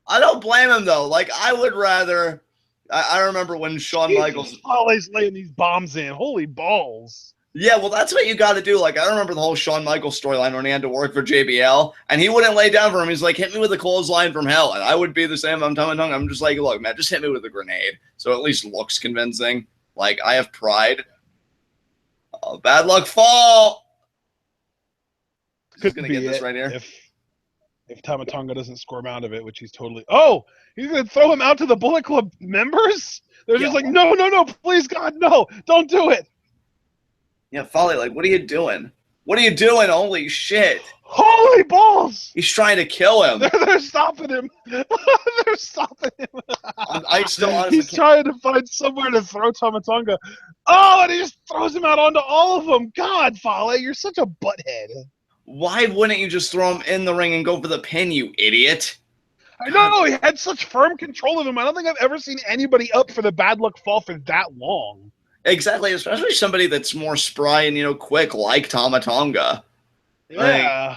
I don't blame him, though. Like, I would rather... I remember when Shawn Michaels... Fale's laying these bombs in. Holy balls. Yeah, well, that's what you got to do. Like, I remember the whole Shawn Michaels storyline when he had to work for JBL, and he wouldn't lay down for him. He's like, hit me with a clothesline from hell. And I would be the same. I'm Tama Tonga. I'm just like, look, man, just hit me with a grenade. So it at least looks convincing. Like, I have pride. Oh, bad luck fall. He's going to get this right here. If Tama Tonga doesn't squirm out of it, which he's totally... Oh! He's going to throw him out to the Bullet Club members? They're just like, no, please, God, no. Don't do it. Yeah, Fale, like, what are you doing? What are you doing? Holy shit. Holy balls! He's trying to kill him. They're stopping him. They're stopping him. I still honestly He's trying to find somewhere to throw Tama Tonga. Oh, and he just throws him out onto all of them. God, Fale, you're such a butthead. Why wouldn't you just throw him in the ring and go for the pin, you idiot? I know, he had such firm control of him. I don't think I've ever seen anybody up for the bad luck fall for that long. Exactly, especially somebody that's more spry and, quick like Tama Tonga. Yeah. Like,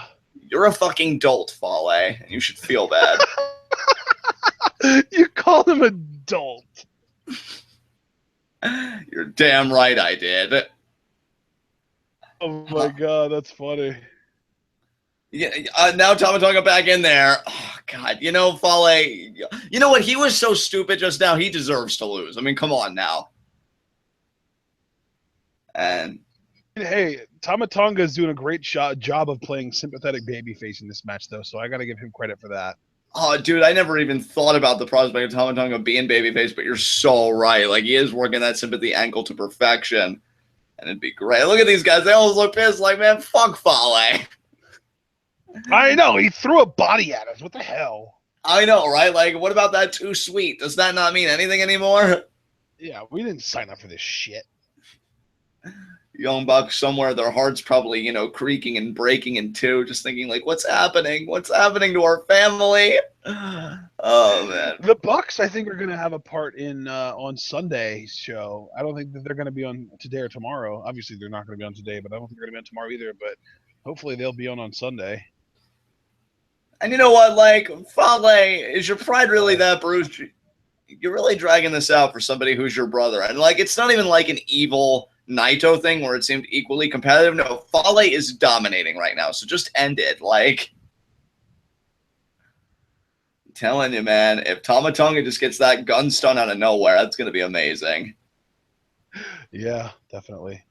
you're a fucking dolt, Fale, and you should feel bad. You called him a dolt. You're damn right I did. Oh my god, that's funny. Yeah, now Tama Tonga back in there. Oh, God. Fale, you know what? He was so stupid just now. He deserves to lose. I mean, come on now. And hey, Tama Tonga is doing a great job of playing sympathetic babyface in this match, though, so I got to give him credit for that. Oh, dude, I never even thought about the prospect of Tama Tonga being babyface, but you're so right. Like, he is working that sympathy angle to perfection, and it'd be great. Look at these guys. They always look pissed like, man, fuck Fale. I know. He threw a body at us. What the hell? I know, right? Like, what about that too sweet? Does that not mean anything anymore? Yeah, we didn't sign up for this shit. Young Bucks somewhere, their hearts probably, creaking and breaking in two, just thinking, like, what's happening? What's happening to our family? Oh, man. The Bucks, I think, are going to have a part in on Sunday's show. I don't think that they're going to be on today or tomorrow. Obviously, they're not going to be on today, but I don't think they're going to be on tomorrow either. But hopefully, they'll be on Sunday. And you know what? Like, Fale, is your pride really that bruised? You're really dragging this out for somebody who's your brother. And, like, it's not even like an evil Naito thing where it seemed equally competitive. No, Fale is dominating right now, so just end it. Like, I'm telling you, man, if Tama Tonga just gets that gun stun out of nowhere, that's going to be amazing. Yeah, definitely.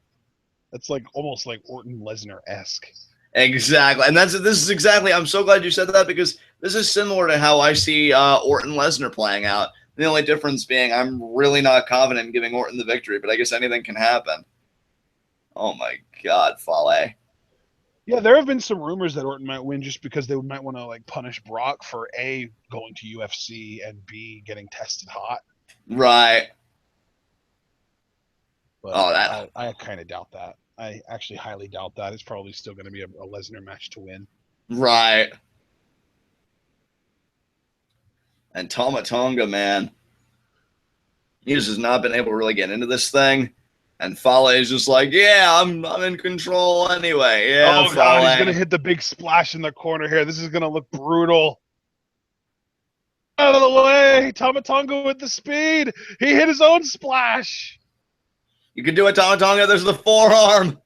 That's like almost like Orton Lesnar-esque. Exactly, and this is exactly. I'm so glad you said that because this is similar to how I see Orton Lesnar playing out. The only difference being I'm really not confident in giving Orton the victory, but I guess anything can happen. Oh my God, Fale. Yeah, there have been some rumors that Orton might win just because they might want to like punish Brock for A, going to UFC, and B, getting tested hot. Right. But I kind of doubt that. I actually highly doubt that. It's probably still going to be a Lesnar match to win. Right. And Tama Tonga, man, he just has not been able to really get into this thing. And Fale is just like, yeah, I'm in control anyway. Yeah, oh, God, he's going to hit the big splash in the corner here. This is going to look brutal. Out of the way. Tama Tonga with the speed. He hit his own splash. You can do it, Tama Tonga. There's the forearm.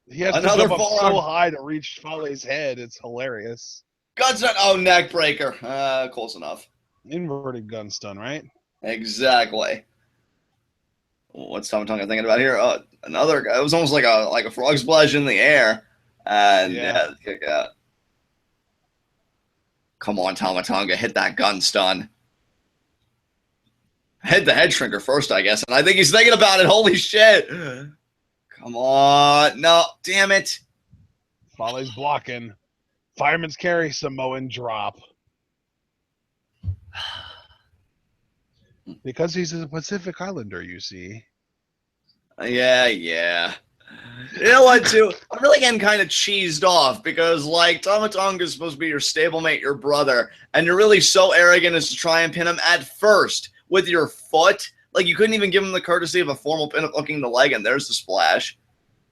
He has to jump up so high to reach Fale's head. It's hilarious. Gun stun. Oh, neck breaker. Close enough. Inverted gun stun, right? Exactly. What's Tama Tonga thinking about here? Another guy. It was almost like a frog splash in the air. And yeah, kick out. Come on, Tama Tonga. Hit that gun stun. Hit the head shrinker first, I guess. And I think he's thinking about it. Holy shit. Come on. No, damn it. Fale's blocking. Fireman's carry, Samoan drop. Because he's a Pacific Islander, you see. Yeah. You know what, too? I'm really getting kind of cheesed off because, like, Tama Tonga is supposed to be your stablemate, your brother, and you're really so arrogant as to try and pin him at first with your foot. Like, you couldn't even give him the courtesy of a formal pin of hooking the leg, and there's the splash.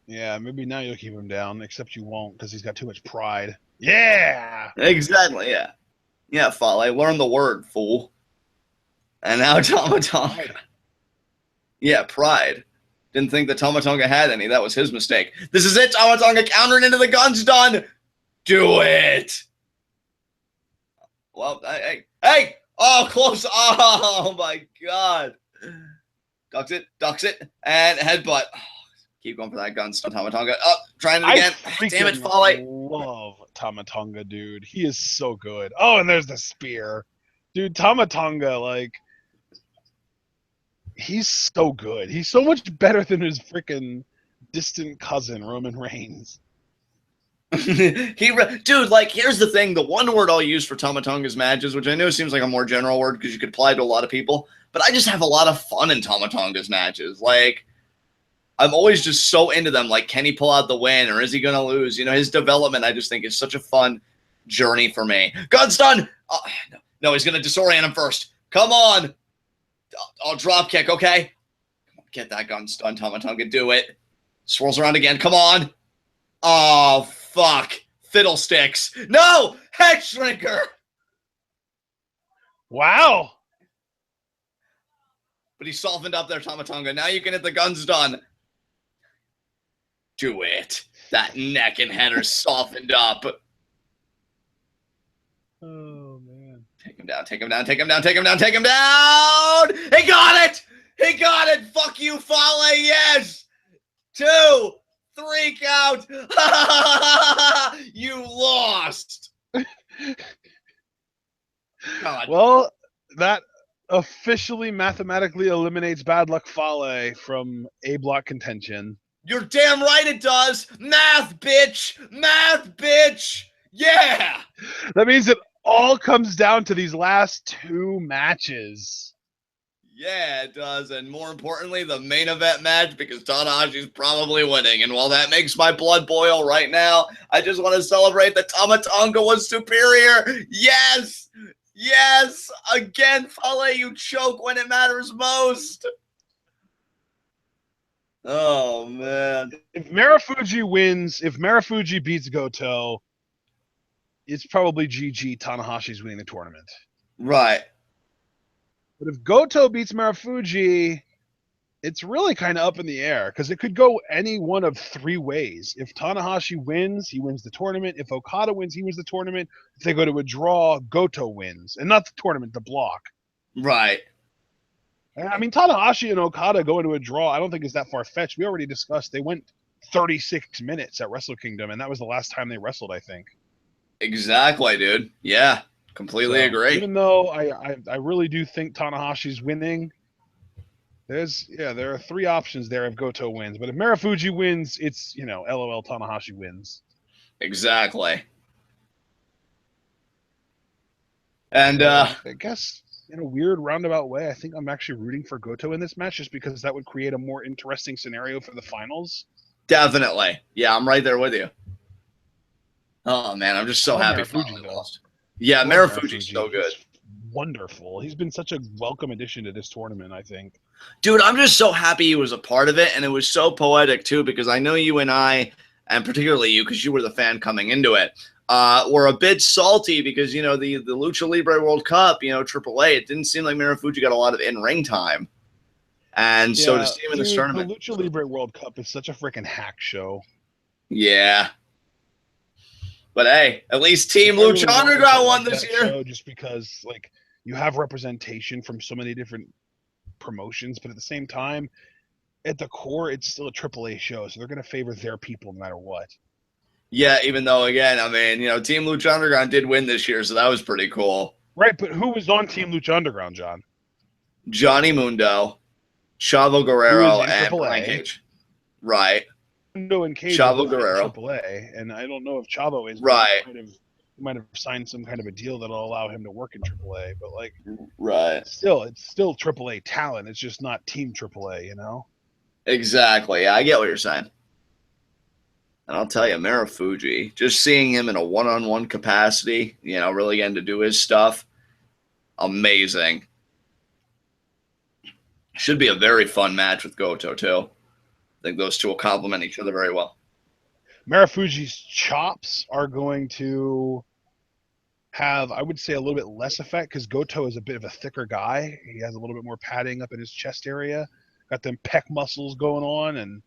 Yeah, maybe now you'll keep him down, except you won't because he's got too much pride. Yeah! Exactly, yeah. Yeah, Fale, learn the word, fool. And now Tama Tonga. Yeah, pride. Didn't think that Tama Tonga had any. That was his mistake. This is it. Tama Tonga countering into the guns. Done. Do it. Well, hey. Oh, close. Oh, my God. Ducks it, and headbutt. Oh, keep going for that gun stun, Tama Tonga. Oh, trying it again. Damn it, Fale. I love Tama Tonga, dude. He is so good. Oh, and there's the spear. Dude, Tama Tonga, like, he's so good. He's so much better than his freaking distant cousin, Roman Reigns. Dude, like, here's the thing. The one word I'll use for Tama Tonga's matches, which I know seems like a more general word because you could apply to a lot of people, but I just have a lot of fun in Tama Tonga's matches. Like, I'm always just so into them. Like, can he pull out the win or is he going to lose? You know, his development, I just think, is such a fun journey for me. Gun stun! Oh, no, he's going to disorient him first. Come on! I'll drop kick, okay? Get that gun stun, Tama Tonga. Do it. Swirls around again. Come on. Oh, fuck. Fiddlesticks. No! Head shrinker! Wow. But he softened up there, Tama Tonga. Now you can hit the guns done. Do it. That neck and header softened up. Oh, man. Take him down. He got it! He got it! Fuck you, Fale! Yes! 2, 3 count! You lost! God. Well, that officially mathematically eliminates Bad Luck Fale from A block contention. You're damn right it does! Math, bitch! Math, bitch! Yeah! That means it all comes down to these last 2 matches. Yeah, it does. And more importantly, the main event match, because Tanahashi's probably winning. And while that makes my blood boil right now, I just want to celebrate that Tama Tonga was superior. Yes! Yes! Again, Fale, you choke when it matters most. Oh, man. If Marufuji beats Goto, it's probably GG. Tanahashi's winning the tournament. Right. But if Goto beats Marufuji, it's really kind of up in the air because it could go any one of 3 ways. If Tanahashi wins, he wins the tournament. If Okada wins, he wins the tournament. If they go to a draw, Goto wins. And not the tournament, the block. Right. I mean, Tanahashi and Okada going to a draw, I don't think is that far-fetched. We already discussed they went 36 minutes at Wrestle Kingdom, and that was the last time they wrestled, I think. Exactly, dude. Yeah, completely agree. Even though I really do think Tanahashi's winning, there are 3 options there if Goto wins. But if Marufuji wins, it's, LOL, Tanahashi wins. Exactly. And I guess in a weird roundabout way, I think I'm actually rooting for Goto in this match just because that would create a more interesting scenario for the finals. Definitely. Yeah, I'm right there with you. Oh, man, I'm just so happy Marufuji lost. Yeah, Marufuji's so good. Wonderful. He's been such a welcome addition to this tournament, I think. Dude, I'm just so happy he was a part of it, and it was so poetic, too, because I know you and I, and particularly you, because you were the fan coming into it, were a bit salty because, the Lucha Libre World Cup, AAA, it didn't seem like Marufuji got a lot of in-ring time. And so to see him in this tournament. The Lucha Libre World Cup is such a freaking hack show. Yeah. But hey, at least Team Lucha Underground won this year. Just because, you have representation from so many different promotions, but at the same time, at the core, it's still a AAA show, so they're going to favor their people no matter what. Yeah, even though, again, Team Lucha Underground did win this year, so that was pretty cool. Right, but who was on Team Lucha Underground, John? Johnny Mundo, Chavo Guerrero, and Brian Cage. Right. Mundo and Cage Chavo Guerrero. AAA, and I don't know if Chavo is. Right. He might have signed some kind of a deal that'll allow him to work in AAA, but right. It's still AAA talent. It's just not Team AAA, Exactly. Yeah, I get what you're saying. And I'll tell you, Marufuji, just seeing him in a one-on-one capacity, really getting to do his stuff, amazing. Should be a very fun match with Goto, too. I think those two will complement each other very well. Marufuji's chops are going to have, I would say, a little bit less effect because Goto is a bit of a thicker guy. He has a little bit more padding up in his chest area. got them pec muscles going on, and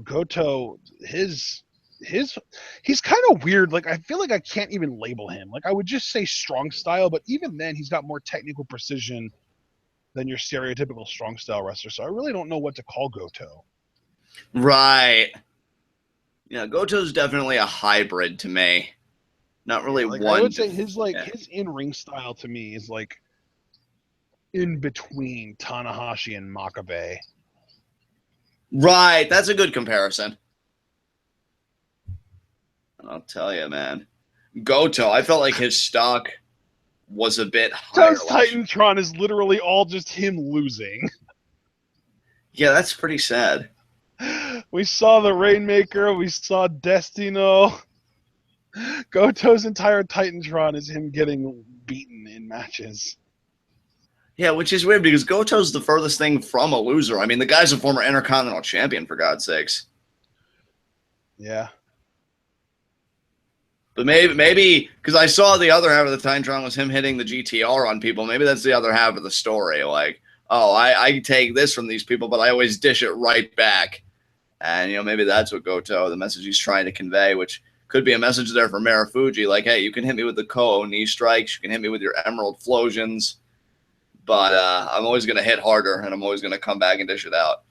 Goto, he's kind of weird. Like, I feel like I can't even label him. Like, I would just say strong style, but even then, he's got more technical precision than your stereotypical strong style wrestler. So I really don't know what to call Goto. Right. Yeah, Goto's definitely a hybrid to me. Not really one. I would say his in-ring style to me is like in between Tanahashi and Makabe. Right, that's a good comparison. I'll tell you, man. Goto, I felt like his stock was a bit higher. Goto's Titantron is literally all just him losing. Yeah, that's pretty sad. We saw the Rainmaker. We saw Destino. Goto's entire Titantron is him getting beaten in matches. Yeah, which is weird because Goto's the furthest thing from a loser. I mean, the guy's a former Intercontinental Champion, for God's sakes. Yeah. But maybe because I saw the other half of the Titantron was him hitting the GTR on people. Maybe that's the other half of the story. Like, oh, I take this from these people, but I always dish it right back. And, maybe that's what Goto, the message he's trying to convey, which could be a message there for Marufuji. Like, hey, you can hit me with the Ko knee strikes. You can hit me with your Emerald Flosions. But I'm always going to hit harder, and I'm always going to come back and dish it out.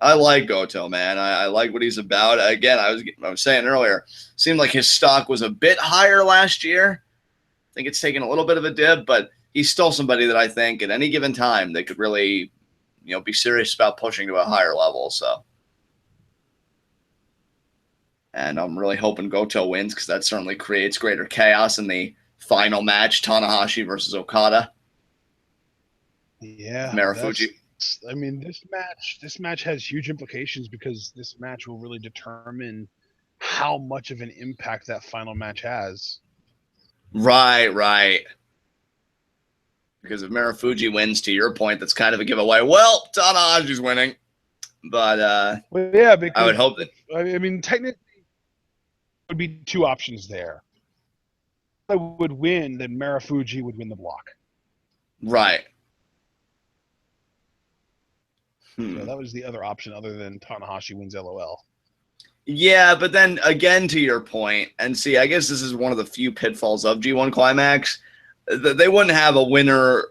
I like Goto, man. I like what he's about. Again, I was saying earlier, seemed like his stock was a bit higher last year. I think it's taken a little bit of a dip, but he's still somebody that I think at any given time they could really, be serious about pushing to a higher level. So, and I'm really hoping Goto wins because that certainly creates greater chaos in the final match, Tanahashi versus Okada. Yeah, Marufuji. I mean, this match has huge implications because this match will really determine how much of an impact that final match has. Right. Because if Marufuji wins, to your point, that's kind of a giveaway. Well, Tanahashi's winning, but yeah, because I would hope that. I mean, technically, there would be two options there. If I would win, then Marufuji would win the block. Right. So that was the other option other than Tanahashi wins LOL. Yeah, but then again, to your point, and see, I guess this is one of the few pitfalls of G1 Climax. They wouldn't have a winner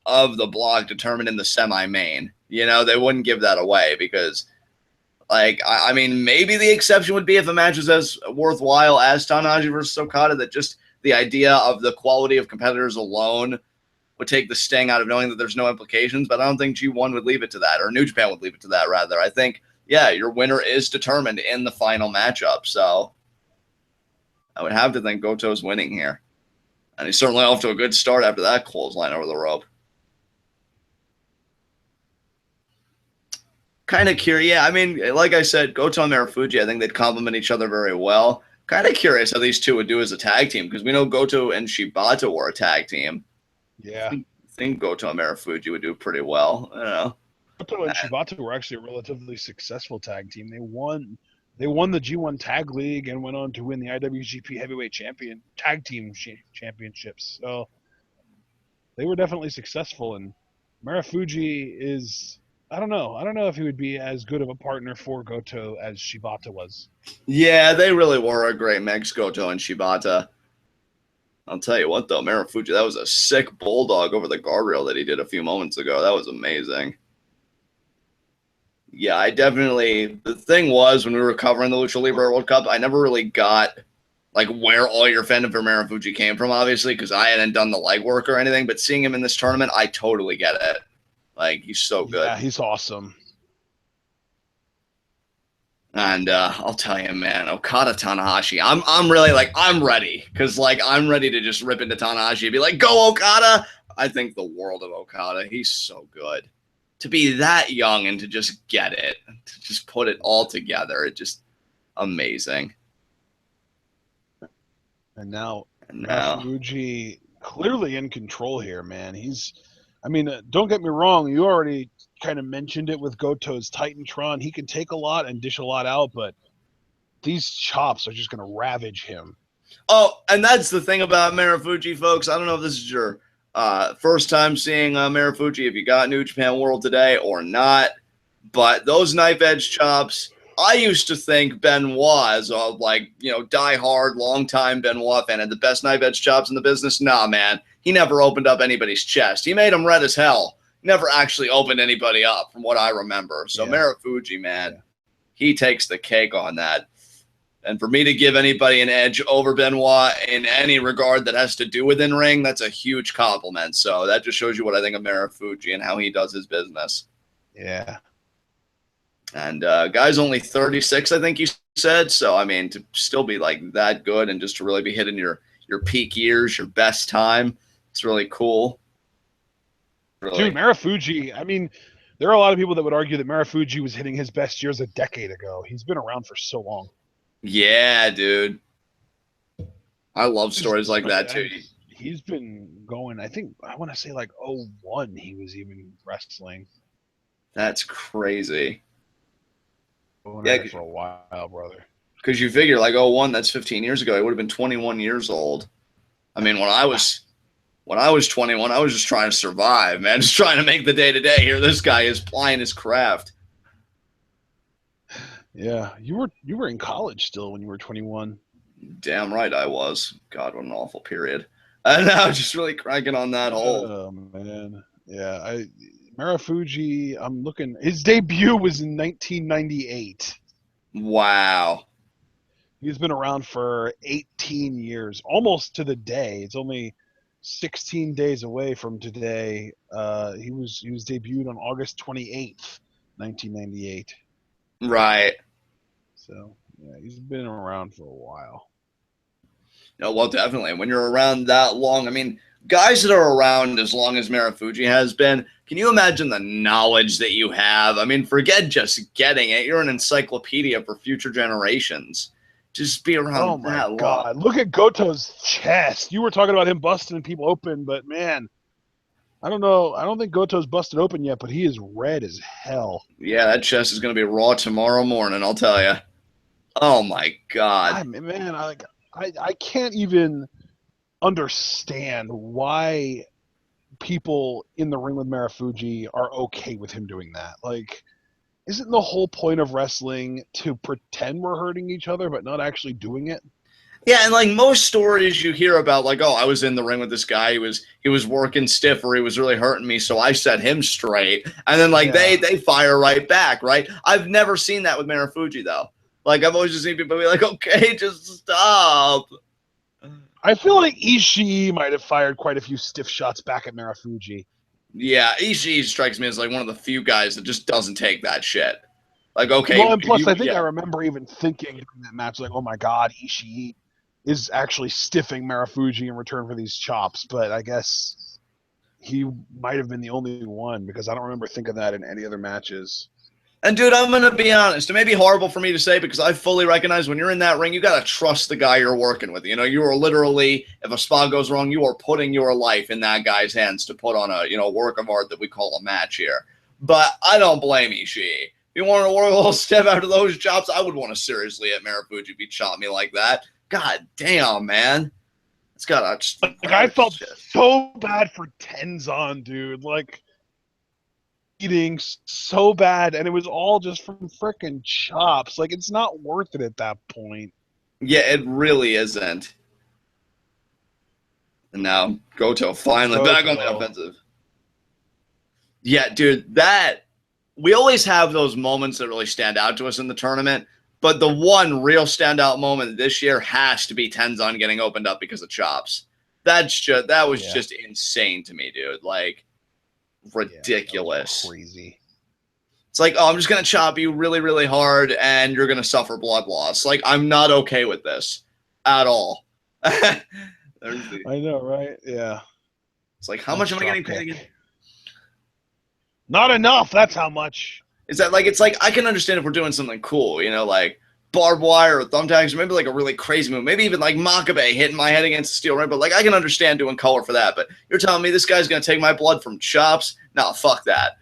of the block determined in the semi-main. They wouldn't give that away because, like, I mean, maybe the exception would be if a match was as worthwhile as Tanahashi versus Okada, that just the idea of the quality of competitors alone would take the sting out of knowing that there's no implications, but I don't think G1 would leave it to that, or New Japan would leave it to that, rather. I think, yeah, your winner is determined in the final matchup, so I would have to think Goto's winning here. And he's certainly off to a good start after that clothesline over the rope. Kind of curious. Yeah, I mean, like I said, Goto and Marufuji, I think they'd complement each other very well. Kind of curious how these two would do as a tag team, because we know Goto and Shibata were a tag team. Yeah. I think Goto and Marufuji would do pretty well. Goto and Shibata were actually a relatively successful tag team. They won the G1 Tag League and went on to win the IWGP Heavyweight Tag Team Championships. So they were definitely successful. And Marufuji is, I don't know if he would be as good of a partner for Goto as Shibata was. Yeah, they really were a great mix, Goto and Shibata. I'll tell you what, though, Marufuji, that was a sick bulldog over the guardrail that he did a few moments ago. That was amazing. Yeah, the thing was, when we were covering the Lucha Libre World Cup, I never really got, like, where all your fandom for Marufuji came from, obviously, because I hadn't done the legwork or anything, but seeing him in this tournament, I totally get it. Like, he's so good. Yeah, he's awesome. And I'll tell you, man, Okada Tanahashi, I'm really I'm ready because I'm ready to just rip into Tanahashi and be like, go Okada. I think the world of Okada. He's so good to be that young and to just get it, to just put it all together. It's just amazing. And now Marufuji clearly in control here, man. Don't get me wrong. You already kind of mentioned it with Goto's Titantron. He can take a lot and dish a lot out, but these chops are just going to ravage him. Oh, and that's the thing about Marufuji, folks. I don't know if this is your First time seeing Marufuji, if you got New Japan World today or not. But those knife edge chops, I used to think Benoit, as a die-hard, long-time Benoit fan, had the best knife edge chops in the business. Nah, man. He never opened up anybody's chest. He made them red as hell. Never actually opened anybody up, from what I remember. So Marufuji, man, he takes the cake on that. And for me to give anybody an edge over Benoit in any regard that has to do with in-ring, that's a huge compliment. So that just shows you what I think of Marufuji and how he does his business. Yeah. And guy's only 36, I think you said. So, I mean, to still be like that good and just to really be hitting your peak years, your best time, it's really cool. Really. Dude, Marufuji, I mean, there are a lot of people that would argue that Marufuji was hitting his best years a decade ago. He's been around for so long. Yeah, dude. I love stories like that, too. He's been going, I want to say like 01 he was even wrestling. That's crazy. Yeah, for a while, brother. Because you figure like 01, that's 15 years ago. He would have been 21 years old. I mean, when I was 21, I was just trying to survive, man. Just trying to make the day-to-day. Here, this guy is plying his craft. Yeah, you were in college still when you were 21. Damn right I was. God, what an awful period. And now just really cranking on that hole. Oh, man. Yeah, Marufuji, I'm looking. His debut was in 1998. Wow. He's been around for 18 years, almost to the day. It's only 16 days away from today. He was debuted on August 28th, 1998. Right. So, yeah, he's been around for a while. No, well, definitely. When you're around that long, I mean, guys that are around as long as Marufuji has been, can you imagine the knowledge that you have? I mean, forget just getting it. You're an encyclopedia for future generations. Just be around that long. Oh, my God. Look at Goto's chest. You were talking about him busting people open, but, man, I don't know. I don't think Goto's busted open yet, but he is red as hell. Yeah, that chest is going to be raw tomorrow morning, I'll tell you. Oh, my God. Man, I can't even understand why people in the ring with Marufuji are okay with him doing that. Like, isn't the whole point of wrestling to pretend we're hurting each other but not actually doing it? Yeah, and like most stories you hear about, like, oh, I was in the ring with this guy, he was working stiff or he was really hurting me, so I set him straight. And then like they fire right back, right? I've never seen that with Marufuji though. Like I've always just seen people be like, okay, just stop. I feel like Ishii might have fired quite a few stiff shots back at Marufuji. Yeah, Ishii strikes me as like one of the few guys that just doesn't take that shit. Like, okay. Well, and plus, I think I remember even thinking in that match, like, oh my God, Ishii is actually stiffing Marufuji in return for these chops. But I guess he might have been the only one because I don't remember thinking that in any other matches. And, dude, I'm going to be honest. It may be horrible for me to say because I fully recognize when you're in that ring, you got to trust the guy you're working with. You know, you are literally, if a spot goes wrong, you are putting your life in that guy's hands to put on a, work of art that we call a match here. But I don't blame Ishii. If you wanted to work a little step after those chops, I would want to seriously at Marufuji if he chopped me like that. God damn, man. It's got to... Like, I felt so bad for Tenzan, dude. Like... eating so bad, and it was all just from frickin' chops. Like, it's not worth it at that point. Yeah, it really isn't. And now Goto finally back on the offensive. Yeah, dude, we always have those moments that really stand out to us in the tournament, but the one real standout moment this year has to be Tenzan getting opened up because of chops. That was just insane to me, dude. Like, ridiculous. Crazy. It's like, oh, I'm just gonna chop you really, really hard and you're gonna suffer blood loss. Like, I'm not okay with this at all. I know, right? Yeah. It's like, how much am I getting paid again? Not enough, that's how much. Is that like, it's like, I can understand if we're doing something cool, like barbed wire or thumbtacks, or maybe like a really crazy move, maybe even like Makabe hitting my head against the steel ring, but like I can understand doing color for that. But you're telling me this guy's gonna take my blood from chops? No, fuck that.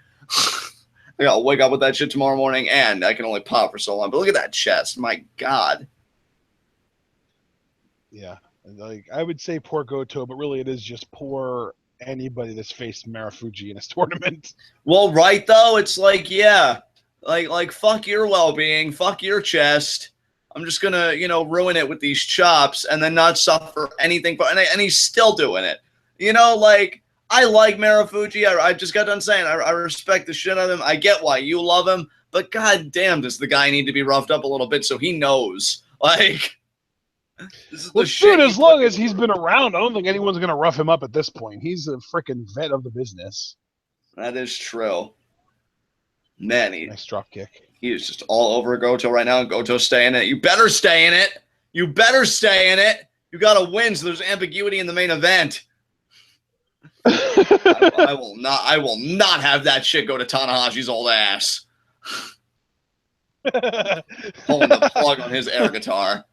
I gotta wake up with that shit tomorrow morning, and I can only pop for so long. But look at that chest, my God. Yeah, like I would say poor Goto, but really it is just poor anybody that's faced Marufuji in his tournament. Well, right though, it's like, yeah, like fuck your well-being, fuck your chest. I'm just gonna, ruin it with these chops and then not suffer anything. And he's still doing it. Like, I like Marufuji. I just got done saying I respect the shit out of him. I get why you love him, but goddamn, does the guy need to be roughed up a little bit so he knows? Like, this is the shit. Dude, as long as he's been around, I don't think anyone's gonna rough him up at this point. He's a freaking vet of the business. That is true. Man, nice drop kick. He is just all over Goto right now. Goto's staying in it. You better stay in it. You better stay in it. You got to win, so there's ambiguity in the main event. I will not have that shit go to Tanahashi's old ass. Pulling the plug on his air guitar.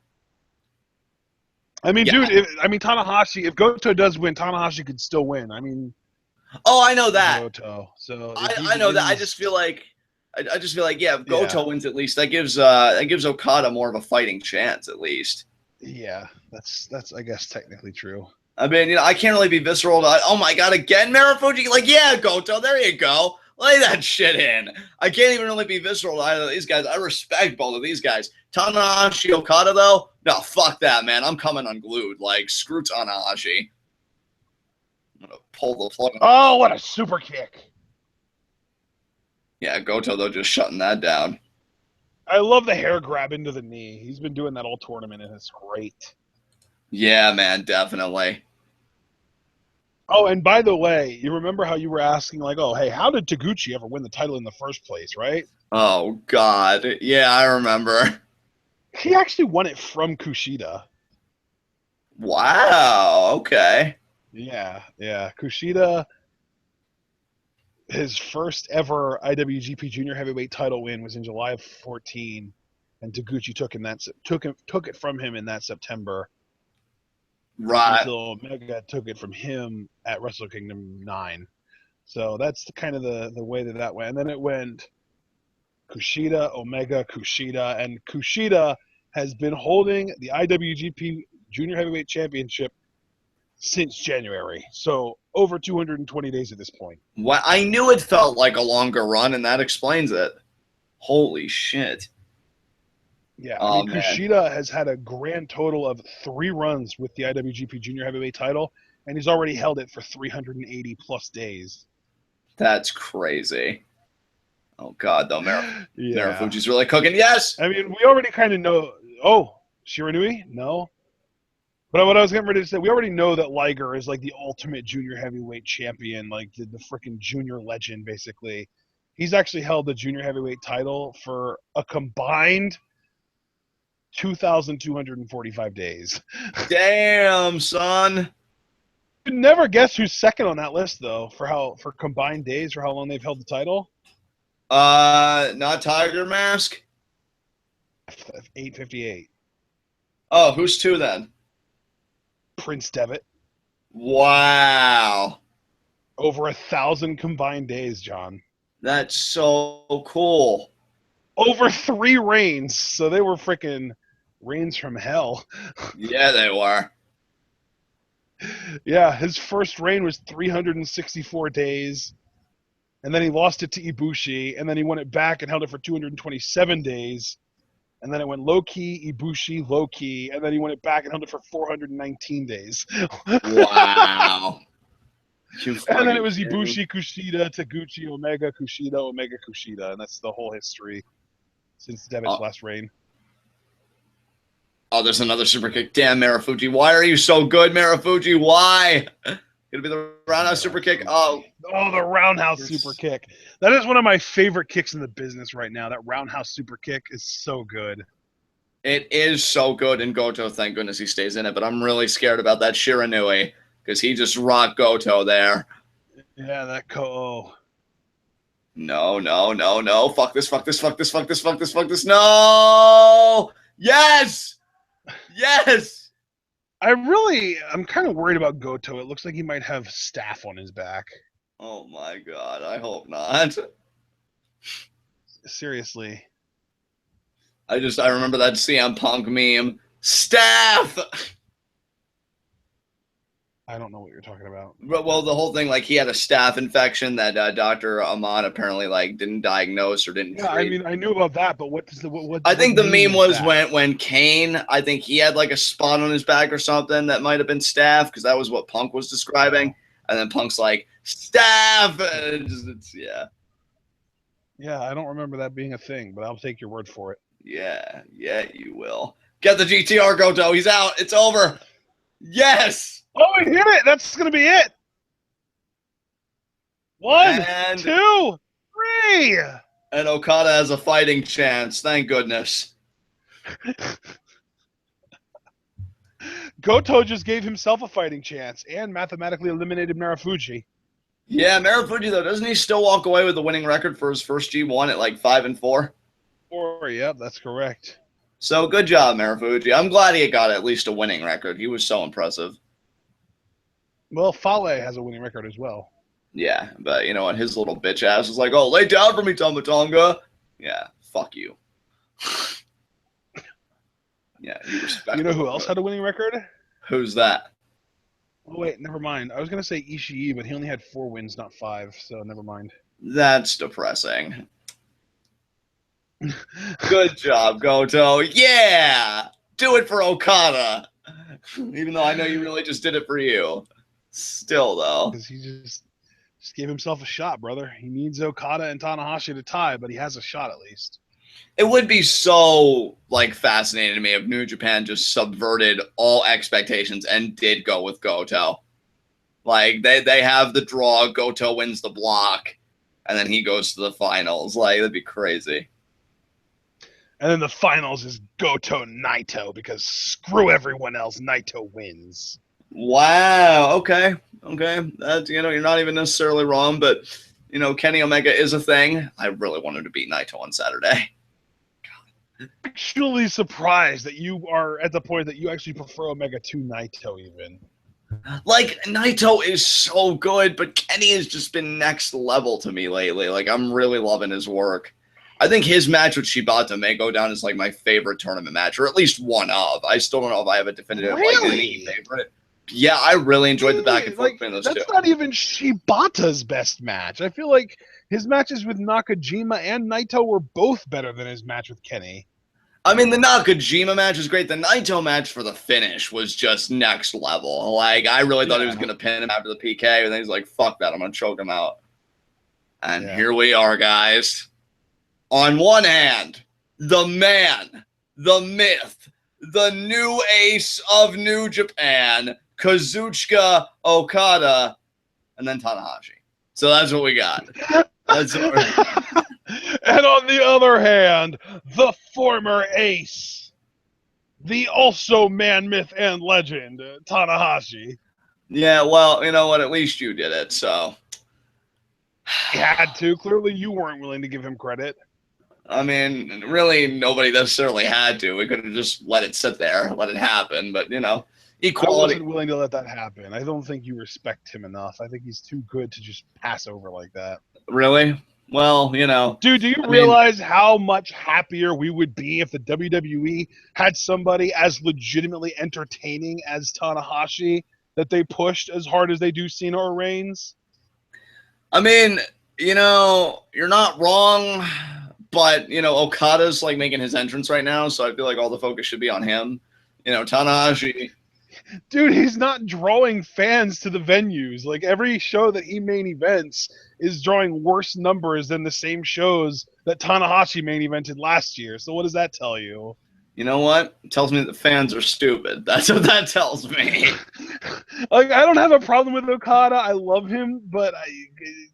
I mean, yeah. Dude, Tanahashi, if Goto does win, Tanahashi could still win. I mean, oh, I know that. Goto. So I know that. I just feel like, yeah, if Goto wins at least, that gives Okada more of a fighting chance at least. Yeah, that's I guess technically true. I mean, I can't really be visceral. Oh my god, again, Marufuji? Like, yeah, Goto, there you go. Lay that shit in. I can't even really be visceral to either of these guys. I respect both of these guys. Tanahashi, Okada, though, no, fuck that, man. I'm coming unglued. Like, screw Tanahashi. I'm gonna pull the plug. Oh, what a super kick! Yeah, Goto, though, just shutting that down. I love the hair grab into the knee. He's been doing that all tournament, and it's great. Yeah, man, definitely. Oh, and by the way, you remember how you were asking, like, oh, hey, how did Taguchi ever win the title in the first place, right? Oh, God. Yeah, I remember. He actually won it from Kushida. Wow, okay. Yeah. Kushida, his first ever IWGP Junior Heavyweight title win was in July of 2014, and Taguchi took it from him in that September. Right. Until Omega took it from him at Wrestle Kingdom 9. So that's kind of the way that went. And then it went Kushida, Omega, Kushida, and Kushida has been holding the IWGP Junior Heavyweight Championship since January. So over 220 days at this point. Well, I knew it felt like a longer run, and that explains it. Holy shit. Yeah, I mean, Kushida has had a grand total of 3 runs with the IWGP Junior Heavyweight title, and he's already held it for 380 plus days. That's crazy. Oh, God, though. Marufuji's really cooking. Yes! I mean, we already kind of know. Oh, Shiranui? No. But what I was getting ready to say, we already know that Liger is like the ultimate junior heavyweight champion, like the freaking junior legend, basically. He's actually held the junior heavyweight title for a combined 2,245 days. Damn, son. You never guess who's second on that list, though, for combined days, for how long they've held the title. Not Tiger Mask. 858. Oh, who's 2 then? Prince Devitt. Wow. Over 1,000 combined days, John. That's so cool. Over 3 reigns, so they were freaking reigns from hell. Yeah, they were. Yeah, his first reign was 364 days, and then he lost it to Ibushi, and then he won it back and held it for 227 days, and then it went low-key, Ibushi, low-key, and then he won it back and held it for 419 days. Wow. And then it was Ibushi, Kushida, Taguchi, Omega, Kushida, and that's the whole history since Devitt's last reign. Oh, there's another super kick. Damn, Marufuji. Why are you so good, Marufuji? Why? Gonna be the roundhouse super kick. Oh, the roundhouse super kick. That is one of my favorite kicks in the business right now. That roundhouse super kick is so good. It is so good, and Goto, thank goodness he stays in it. But I'm really scared about that Shiranui because he just rocked Goto there. Yeah, that No. Fuck this. No. Yes. Yes. I'm kind of worried about Goto. It looks like he might have staph on his back. Oh my God. I hope not. Seriously. I remember that CM Punk meme. Staph. I don't know what you're talking about. Well, the whole thing, like he had a staph infection that Dr. Ahmad apparently like didn't diagnose or didn't treat. I mean, I knew about that, but what does what I think the meme was that? when Kane, I think he had like a spot on his back or something that might have been staph, because that was what Punk was describing. And then Punk's like, staph! Yeah. Yeah, I don't remember that being a thing, but I'll take your word for it. Yeah, you will. Get the GTR, Goto. He's out. It's over. Yes! Oh, we hit it! That's going to be it! 1, 2, 3! And Okada has a fighting chance. Thank goodness. Goto just gave himself a fighting chance and mathematically eliminated Marufuji. Yeah, Marufuji, though, doesn't he still walk away with the winning record for his first G1 at like 5-4? 4, yep, that's correct. So good job, Marufuji. I'm glad he got at least a winning record. He was so impressive. Well, Fale has a winning record as well. Yeah, but you know what? His little bitch ass was like, oh, lay down for me, Tonga. Yeah, fuck you. Yeah, you respect. You know who else had a winning record? Who's that? Oh, wait, never mind. I was going to say Ishii, but he only had 4 wins, not 5, so never mind. That's depressing. Good job, Goto. Yeah! Do it for Okada. Even though I know you really just did it for you. Still, though. Because he just gave himself a shot, brother. He needs Okada and Tanahashi to tie, but he has a shot at least. It would be so like fascinating to me if New Japan just subverted all expectations and did go with Goto. Like they have the draw, Goto wins the block, and then he goes to the finals. Like that'd be crazy. And then the finals is Goto Naito, because screw everyone else, Naito wins. Wow. Okay. That's, you know, you're not even necessarily wrong, but you know, Kenny Omega is a thing. I really want him to beat Naito on Saturday. Actually surprised that you are at the point that you actually prefer Omega to Naito even. Like, Naito is so good, but Kenny has just been next level to me lately. Like, I'm really loving his work. I think his match with Shibata may go down as, like, my favorite tournament match, or at least one of. I still don't know if I have a definitive, really? like, favorite. Yeah, I really enjoyed the back and forth between those two. That's not even Shibata's best match. I feel like his matches with Nakajima and Naito were both better than his match with Kenny. I mean, the Nakajima match was great. The Naito match for the finish was just next level. Like, I really thought he was going to pin him after the PK, and then he's like, fuck that, I'm going to choke him out. And here we are, guys. On one hand, the man, the myth, the new ace of New Japan, Kazuchika Okada, and then Tanahashi. So that's what we got. That's what And on the other hand, the former ace, the also man, myth, and legend, Tanahashi. Yeah, well, you know what? At least you did it, so. He had to. Clearly, you weren't willing to give him credit. I mean, really, nobody necessarily had to. We could have just let it sit there, let it happen. But, you know, equality. I wasn't willing to let that happen. I don't think you respect him enough. I think he's too good to just pass over like that. Really? Well, you know. Dude, do you realize how much happier we would be if the WWE had somebody as legitimately entertaining as Tanahashi that they pushed as hard as they do Cena or Reigns? I mean, you know, you're not wrong, but, you know, Okada's, like, making his entrance right now, so I feel like all the focus should be on him. You know, Tanahashi. Dude, he's not drawing fans to the venues. Like, every show that he main events is drawing worse numbers than the same shows that Tanahashi main evented last year. So what does that tell you? You know what? It tells me that the fans are stupid. That's what that tells me. Like, I don't have a problem with Okada. I love him, but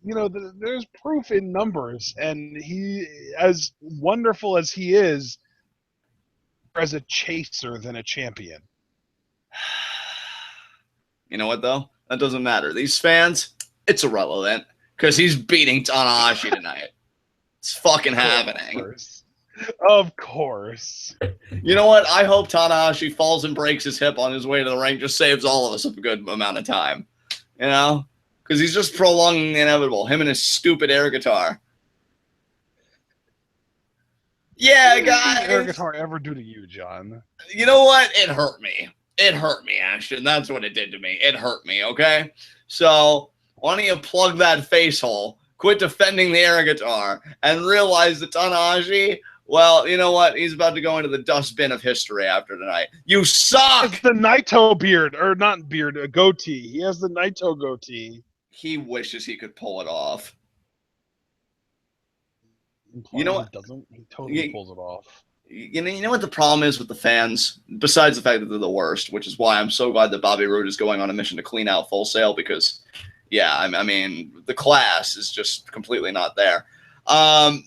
there's proof in numbers, and he, as wonderful as he is, as a chaser than a champion. You know what, though? That doesn't matter. These fans, it's irrelevant, because he's beating Tanahashi tonight. It's fucking happening. Of course. You know what? I hope Tanahashi falls and breaks his hip on his way to the ring. Just saves all of us a good amount of time. You know? Because he's just prolonging the inevitable. Him and his stupid air guitar. Yeah, guys. What did air guitar ever do to you, John? You know what? It hurt me. It hurt me, Ashton. That's what it did to me. It hurt me, okay? So why don't you plug that face hole, quit defending the air guitar, and realize that Tanahashi, well, you know what? He's about to go into the dustbin of history after tonight. You suck! It's the Naito beard, or not beard, a goatee. He has the Naito goatee. He wishes he could pull it off. You know what? He doesn't. He totally pulls it off. You know what the problem is with the fans, besides the fact that they're the worst, which is why I'm so glad that Bobby Roode is going on a mission to clean out Full Sail, because, yeah, I mean, the class is just completely not there.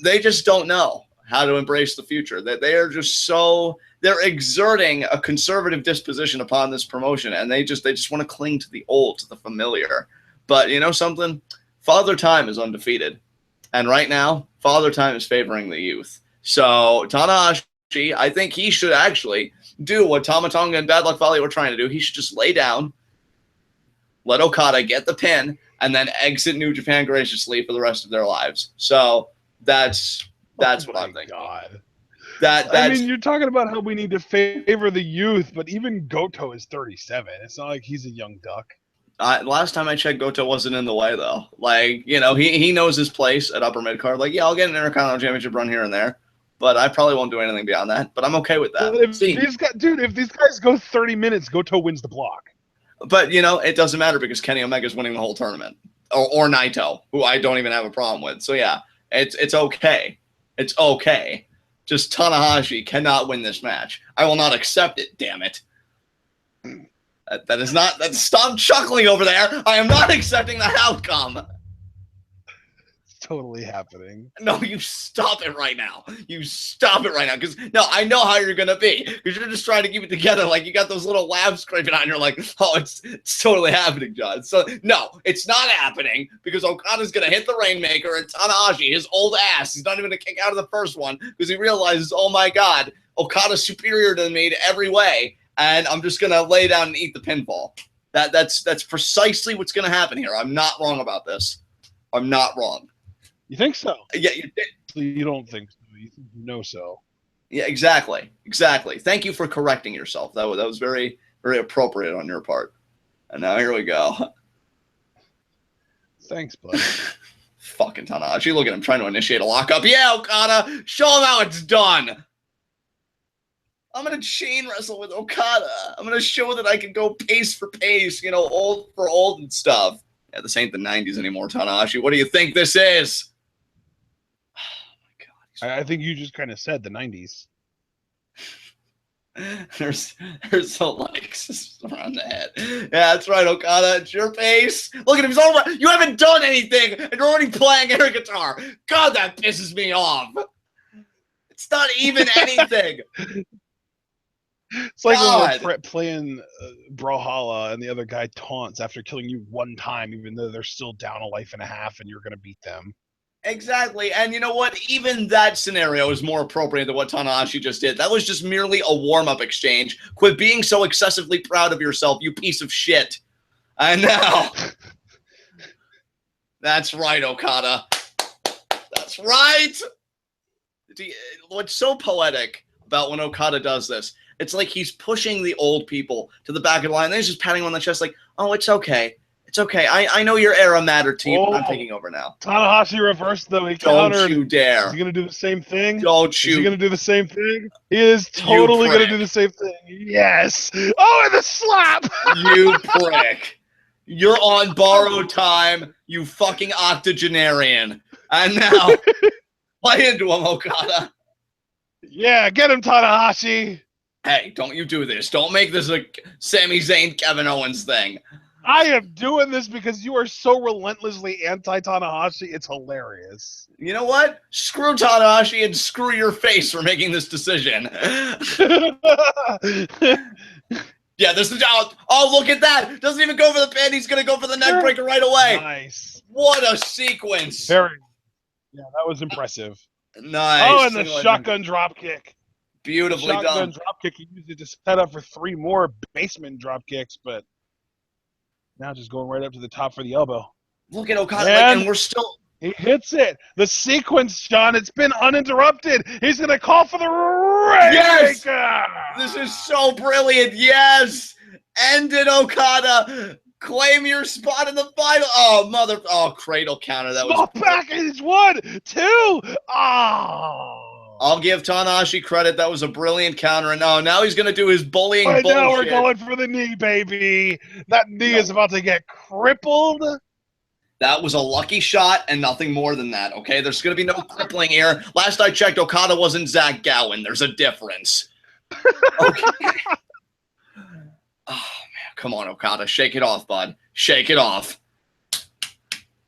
They just don't know how to embrace the future. They are just so, they're exerting a conservative disposition upon this promotion, and they just want to cling to the old, to the familiar. But you know something? Father Time is undefeated. And right now, Father Time is favoring the youth. So Tanahashi, I think he should actually do what Tama, Tonga, and Bad Luck Fale were trying to do. He should just lay down, let Okada get the pin, and then exit New Japan graciously for the rest of their lives. So that's what I'm thinking. God. I mean, you're talking about how we need to favor the youth, but even Goto is 37. It's not like he's a young duck. Last time I checked, Goto wasn't in the way, though. Like, you know, he knows his place at upper mid-card. Like, yeah, I'll get an Intercontinental Championship run here and there, but I probably won't do anything beyond that. But I'm okay with that. If these guys go 30 minutes, Goto wins the block. But, you know, it doesn't matter because Kenny Omega's winning the whole tournament. Or Naito, who I don't even have a problem with. So, yeah, it's okay. It's okay. Just Tanahashi cannot win this match. I will not accept it, damn it. That is not. Stop chuckling over there. I am not accepting the outcome. It's totally happening. No, you stop it right now. You stop it right now. Because, no, I know how you're going to be. Because you're just trying to keep it together. Like, you got those little laughs scraping on. You're like, oh, it's totally happening, John. So, no, it's not happening. Because Okada's going to hit the Rainmaker. And Tanahashi, his old ass, he's not even going to kick out of the first one. Because he realizes, oh, my God, Okada's superior to me in every way. And I'm just going to lay down and eat the pinfall. That's precisely what's going to happen here. I'm not wrong about this. I'm not wrong. You think so? Yeah, you did. You don't think so. You know so. Yeah, exactly. Exactly. Thank you for correcting yourself. That was very, very appropriate on your part. And now here we go. Thanks, bud. Fucking Tanahashi. Look at him trying to initiate a lockup. Yeah, Okada. Show him how it's done. I'm going to chain wrestle with Okada. I'm going to show that I can go pace for pace, you know, old for old and stuff. Yeah, this ain't the 90s anymore, Tanahashi. What do you think this is? Oh, my God. I think you just kind of said the 90s. There's some likes around the head. Yeah, that's right, Okada. It's your pace. Look at him. He's over. You haven't done anything, and you're already playing air guitar. God, that pisses me off. It's not even anything. It's like when we're playing Brawlhalla and the other guy taunts after killing you one time, even though they're still down a life and a half and you're going to beat them. Exactly. And you know what? Even that scenario is more appropriate than what Tanahashi just did. That was just merely a warm-up exchange. Quit being so excessively proud of yourself, you piece of shit. And now... That's right, Okada. That's right! What's so poetic about when Okada does this, it's like he's pushing the old people to the back of the line. And then he's just patting him on the chest like, oh, it's okay. It's okay. I know your era mattered to you, but I'm taking over now. Tanahashi reversed, though. He Don't countered. you dare. Is he going to do the same thing? Don't you. Is he going to do the same thing? He is totally going to do the same thing. Yes. Oh, and the slap. You prick. You're on borrowed time, you fucking octogenarian. And now, play into him, Okada. Yeah, get him, Tanahashi. Hey, don't you do this. Don't make this a Sami Zayn, Kevin Owens thing. I am doing this because you are so relentlessly anti-Tanahashi. It's hilarious. You know what? Screw Tanahashi and screw your face for making this decision. Yeah, this is oh, look at that. Doesn't even go for the pin. He's going to go for the neck breaker right away. Nice. What a sequence. Yeah, that was impressive. Nice. Oh, and the shotgun drop kick. Beautifully done. Shotgun drop kick. He used it to set up for 3 more basement drop kicks, but now just going right up to the top for the elbow. Look at Okada, and we're still... He hits it. The sequence, John, it's been uninterrupted. He's going to call for the Rainmaker. Yes! This is so brilliant. Yes! End it, Okada. Claim your spot in the final. Oh, mother. Oh, cradle counter. That Small was. package. 1, 2. Oh. I'll give Tanahashi credit. That was a brilliant counter. And now he's going to do his bullying bullshit. Now we're going for the knee, baby. That knee is about to get crippled. That was a lucky shot and nothing more than that, okay? There's going to be no crippling here. Last I checked, Okada wasn't Zach Gowen. There's a difference. Okay. Oh, man. Come on, Okada. Shake it off, bud. Shake it off.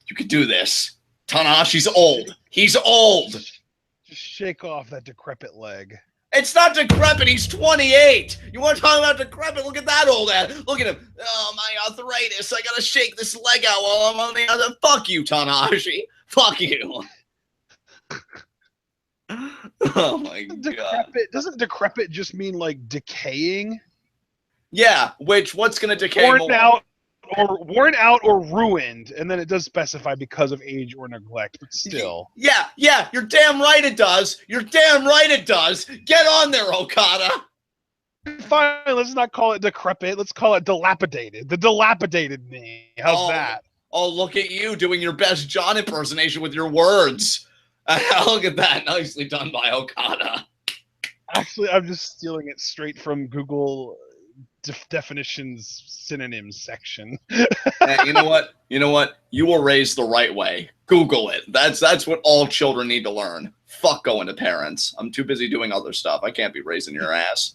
You could do this. Tanahashi's old. He's old. Just shake off that decrepit leg. It's not decrepit. He's 28. You want to talk about decrepit? Look at that old ass. Look at him. Oh, my arthritis. I got to shake this leg out while I'm on the other. Fuck you, Tanahashi. Fuck you. Oh, my God. Doesn't decrepit just mean, like, decaying? Yeah, what's going to decay more? Worn out or ruined, and then it does specify because of age or neglect, but still. Yeah, you're damn right it does. You're damn right it does. Get on there, Okada. Fine, let's not call it decrepit. Let's call it dilapidated. The dilapidated knee. How's that? Oh, look at you doing your best John impersonation with your words. Look at that. Nicely done by Okada. Actually, I'm just stealing it straight from Google definitions synonyms section. Hey, you know what? You were raised the right way. Google it. That's what all children need to learn. Fuck going to parents. I'm too busy doing other stuff. I can't be raising your ass.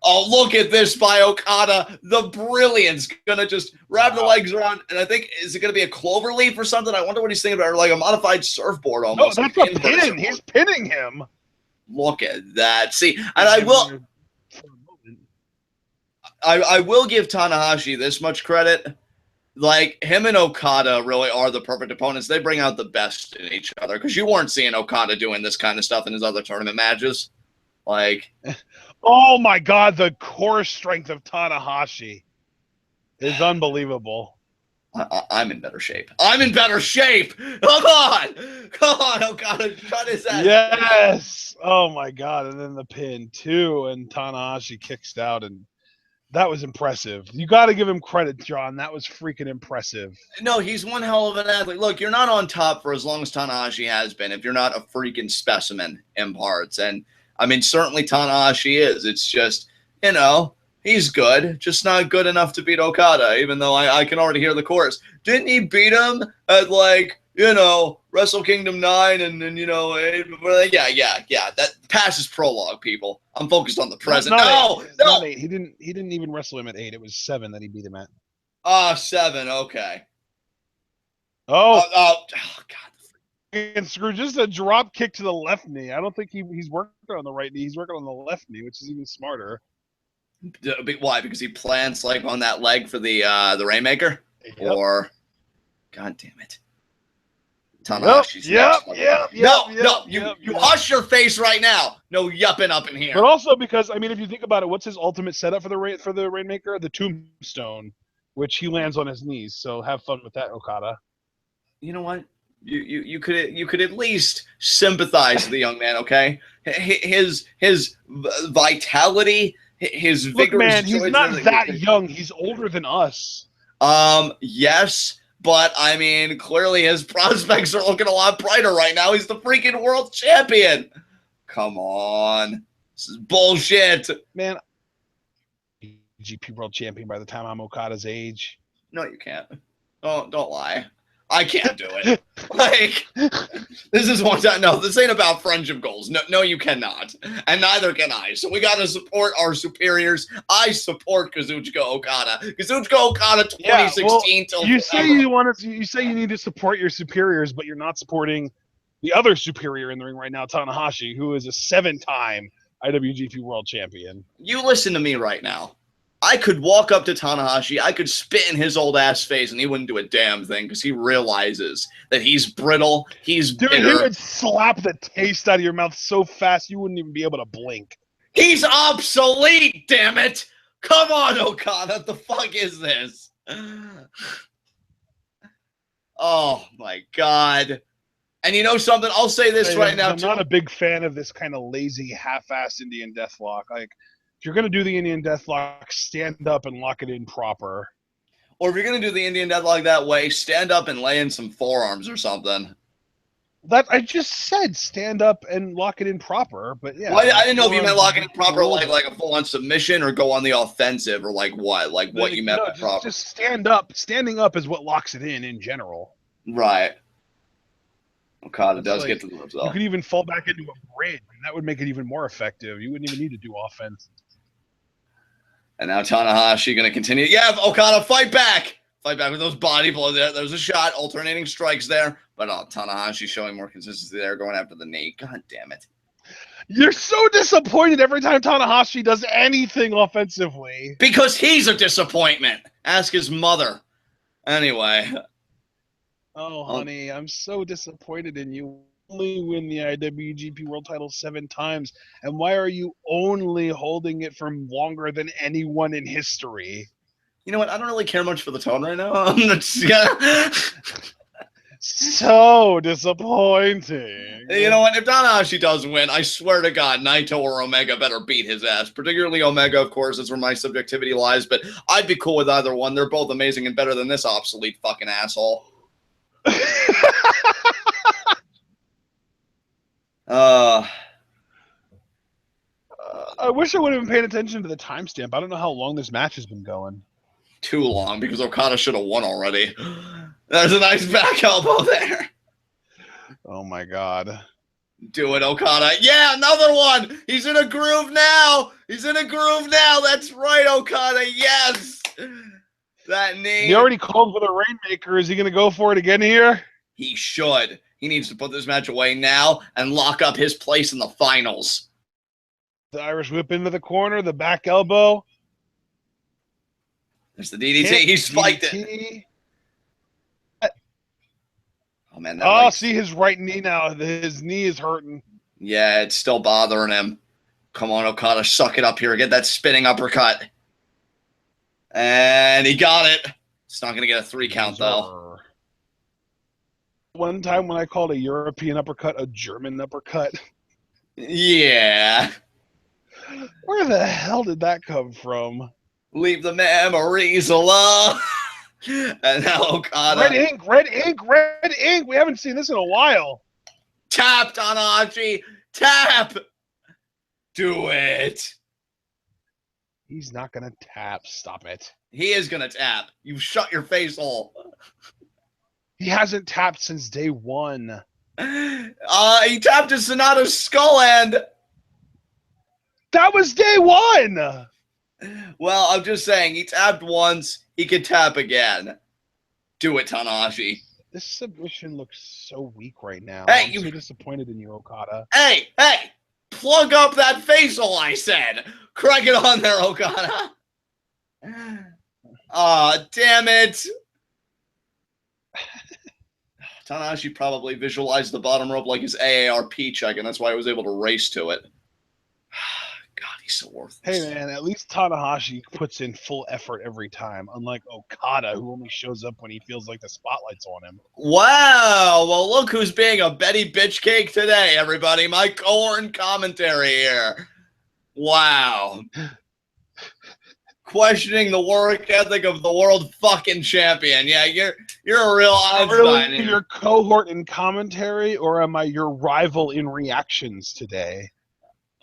Oh, look at this by Okada. The brilliance. Gonna just wrap the legs around, and I think, is it gonna be a clover leaf or something? I wonder what he's thinking about, or like a modified surfboard almost. No, that's a pin. He's pinning him. Look at that. See, and I will give Tanahashi this much credit. Like, him and Okada really are the perfect opponents. They bring out the best in each other, because you weren't seeing Okada doing this kind of stuff in his other tournament matches. Like, oh my God, the core strength of Tanahashi is unbelievable. I'm in better shape. I'm in better shape. Come on, Okada, shut his ass. Yes. Oh my God, and then the pin too, and Tanahashi kicks out, and that was impressive. You got to give him credit, John. That was freaking impressive. No, he's one hell of an athlete. Look, you're not on top for as long as Tanahashi has been if you're not a freaking specimen in parts. And, I mean, certainly Tanahashi is. It's just, he's good, just not good enough to beat Okada, even though I can already hear the chorus. Didn't he beat him at, like, Wrestle Kingdom 9 and then, 8? Yeah. That passes prologue, people. I'm focused on the present. No. Not 8. He didn't even wrestle him at 8. It was 7 that he beat him at. 7. Okay. Oh, God. And screw, just a drop kick to the left knee. I don't think he's working on the right knee. He's working on the left knee, which is even smarter. Why? Because he plants like on that leg for the Rainmaker? Yep. Or, God damn it. Tanahashi's yep. You hush your face right now. No yupping up in here. But also because, I mean, if you think about it, what's his ultimate setup for the Rainmaker? The Tombstone, which he lands on his knees. So have fun with that, Okada. You know what? You could at least sympathize with the young man, okay? His vitality, his vigor. Look, man, he's not that young. He's older than us. Yes. But, I mean, clearly his prospects are looking a lot brighter right now. He's the freaking world champion. Come on. This is bullshit. Man, GP world champion by the time I'm Okada's age. No, you can't. Oh, don't lie. I can't do it. Like, this is one time. No, this ain't about friendship goals. No, you cannot. And neither can I. So we got to support our superiors. I support Kazuchika Okada. Kazuchika Okada 2016 till you say you say you need to support your superiors, but you're not supporting the other superior in the ring right now, Tanahashi, who is a 7-time IWGP World Champion. You listen to me right now. I could walk up to Tanahashi, I could spit in his old ass face, and he wouldn't do a damn thing because he realizes that he's brittle, he's bitter. Dude, he would slap the taste out of your mouth so fast you wouldn't even be able to blink. He's obsolete, damn it! Come on, Okada, what the fuck is this? Oh my God. And you know something? I'll say this right now. I'm not a big fan of this kind of lazy, half-assed Indian deathlock. Like, If you're going to do the Indian Deathlock, stand up and lock it in proper. Or if you're going to do the Indian Deathlock that way, stand up and lay in some forearms or something. That I just said, stand up and lock it in proper, but yeah. Well, I didn't know if you meant lock it in proper, like a full-on submission, or go on the offensive, or like what? Like what you meant by proper. Just stand up. Standing up is what locks it in general. Right. Okada does get to the ropes, though. You could even fall back into a bridge, and that would make it even more effective. You wouldn't even need to do offense. And now Tanahashi going to continue. Yeah, Okada, fight back! Fight back with those body blows there. There's a shot, alternating strikes there. But Tanahashi showing more consistency there, going after the knee. God damn it. You're so disappointed every time Tanahashi does anything offensively. Because he's a disappointment. Ask his mother. Anyway. Oh, honey, I'm so disappointed in you. Only win the IWGP World Title 7 times. And why are you only holding it for longer than anyone in history? You know what? I don't really care much for the tone right now. So disappointing. You know what? If Tanahashi does win, I swear to God, Naito or Omega better beat his ass. Particularly Omega, of course. That's where my subjectivity lies. But I'd be cool with either one. They're both amazing and better than this obsolete fucking asshole. I wish I would have been paying attention to the timestamp. I don't know how long this match has been going. Too long, because Okada should have won already. There's a nice back elbow there. Oh my God. Do it, Okada. Yeah, another one. He's in a groove now. He's in a groove now. That's right, Okada. Yes. That knee. He already called for the Rainmaker. Is he going to go for it again here? He should. He needs to put this match away now and lock up his place in the finals. The Irish whip into the corner, the back elbow. There's the DDT. He spiked it. Oh, man. See his right knee now. His knee is hurting. Yeah, it's still bothering him. Come on, Okada. Suck it up here. Get that spinning uppercut. And he got it. It's not going to get a 3 count, though. One time when I called a European uppercut a German uppercut. Yeah. Where the hell did that come from? Leave the memories alone. And now Okada. Red ink, red ink, red ink. We haven't seen this in a while. Tap, Tanahashi. Tap. Do it. He's not going to tap. Stop it. He is going to tap. You shut your face hole. He hasn't tapped since day one. He tapped his SANADA's skull end. That was day one. Well, I'm just saying, he tapped once. He could tap again. Do it, Tanahashi. This submission looks so weak right now. Hey, I'm so disappointed in you, Okada. Hey! Plug up that face hole, I said. Crack it on there, Okada. Aw, damn it. Tanahashi probably visualized the bottom rope like his AARP check, and that's why he was able to race to it. God, he's so worthless. Hey, man, at least Tanahashi puts in full effort every time, unlike Okada, who only shows up when he feels like the spotlight's on him. Wow. Well, look who's being a Betty bitch cake today, everybody. My cohort commentary here. Wow. Questioning the work ethic of the world fucking champion. Yeah, you're a real Einstein. Really your cohort in commentary, or am I your rival in reactions today?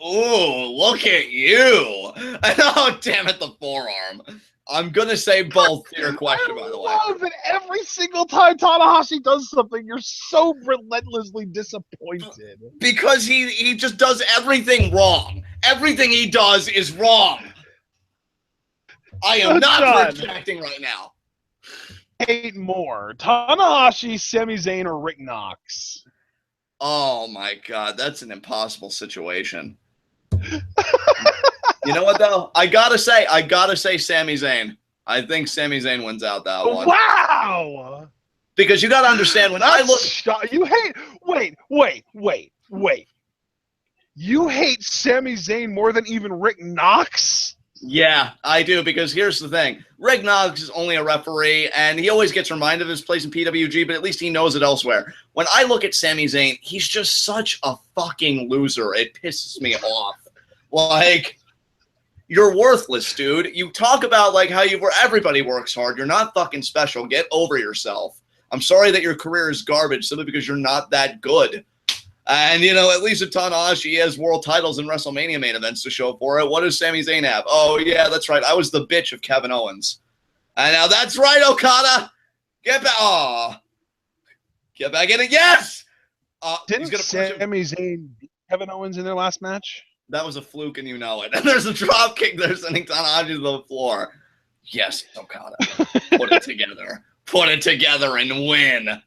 Ooh, look at you. Oh, damn it, the forearm. I'm going to say both to your question, by the way. I love that every single time Tanahashi does something, you're so relentlessly disappointed. Because he just does everything wrong. Everything he does is wrong. I am not projecting right now. Hate more. Tanahashi, Sami Zayn, or Rick Knox? Oh, my God. That's an impossible situation. You know what, though? I gotta say Sami Zayn. I think Sami Zayn wins out that one. Wow! Because you gotta understand, when I look... You hate... Wait. You hate Sami Zayn more than even Rick Knox? Yeah, I do, because here's the thing. Rick Knox is only a referee, and he always gets reminded of his place in PWG, but at least he knows it elsewhere. When I look at Sami Zayn, he's just such a fucking loser. It pisses me off. Like, You're worthless, dude. You talk about like how everybody works hard. You're not fucking special. Get over yourself. I'm sorry that your career is garbage simply because you're not that good. And, you know, at least with Tanahashi, he has world titles and WrestleMania main events to show for it. What does Sami Zayn have? Oh, yeah, that's right. I was the bitch of Kevin Owens. And now that's right, Okada. Get back. Oh. Get back in it. Yes! Didn't Sami Zayn beat Kevin Owens in their last match? That was a fluke, and you know it. And there's a drop kick there sending Tanahashi to the floor. Yes, Okada. Put it together. Put it together and win.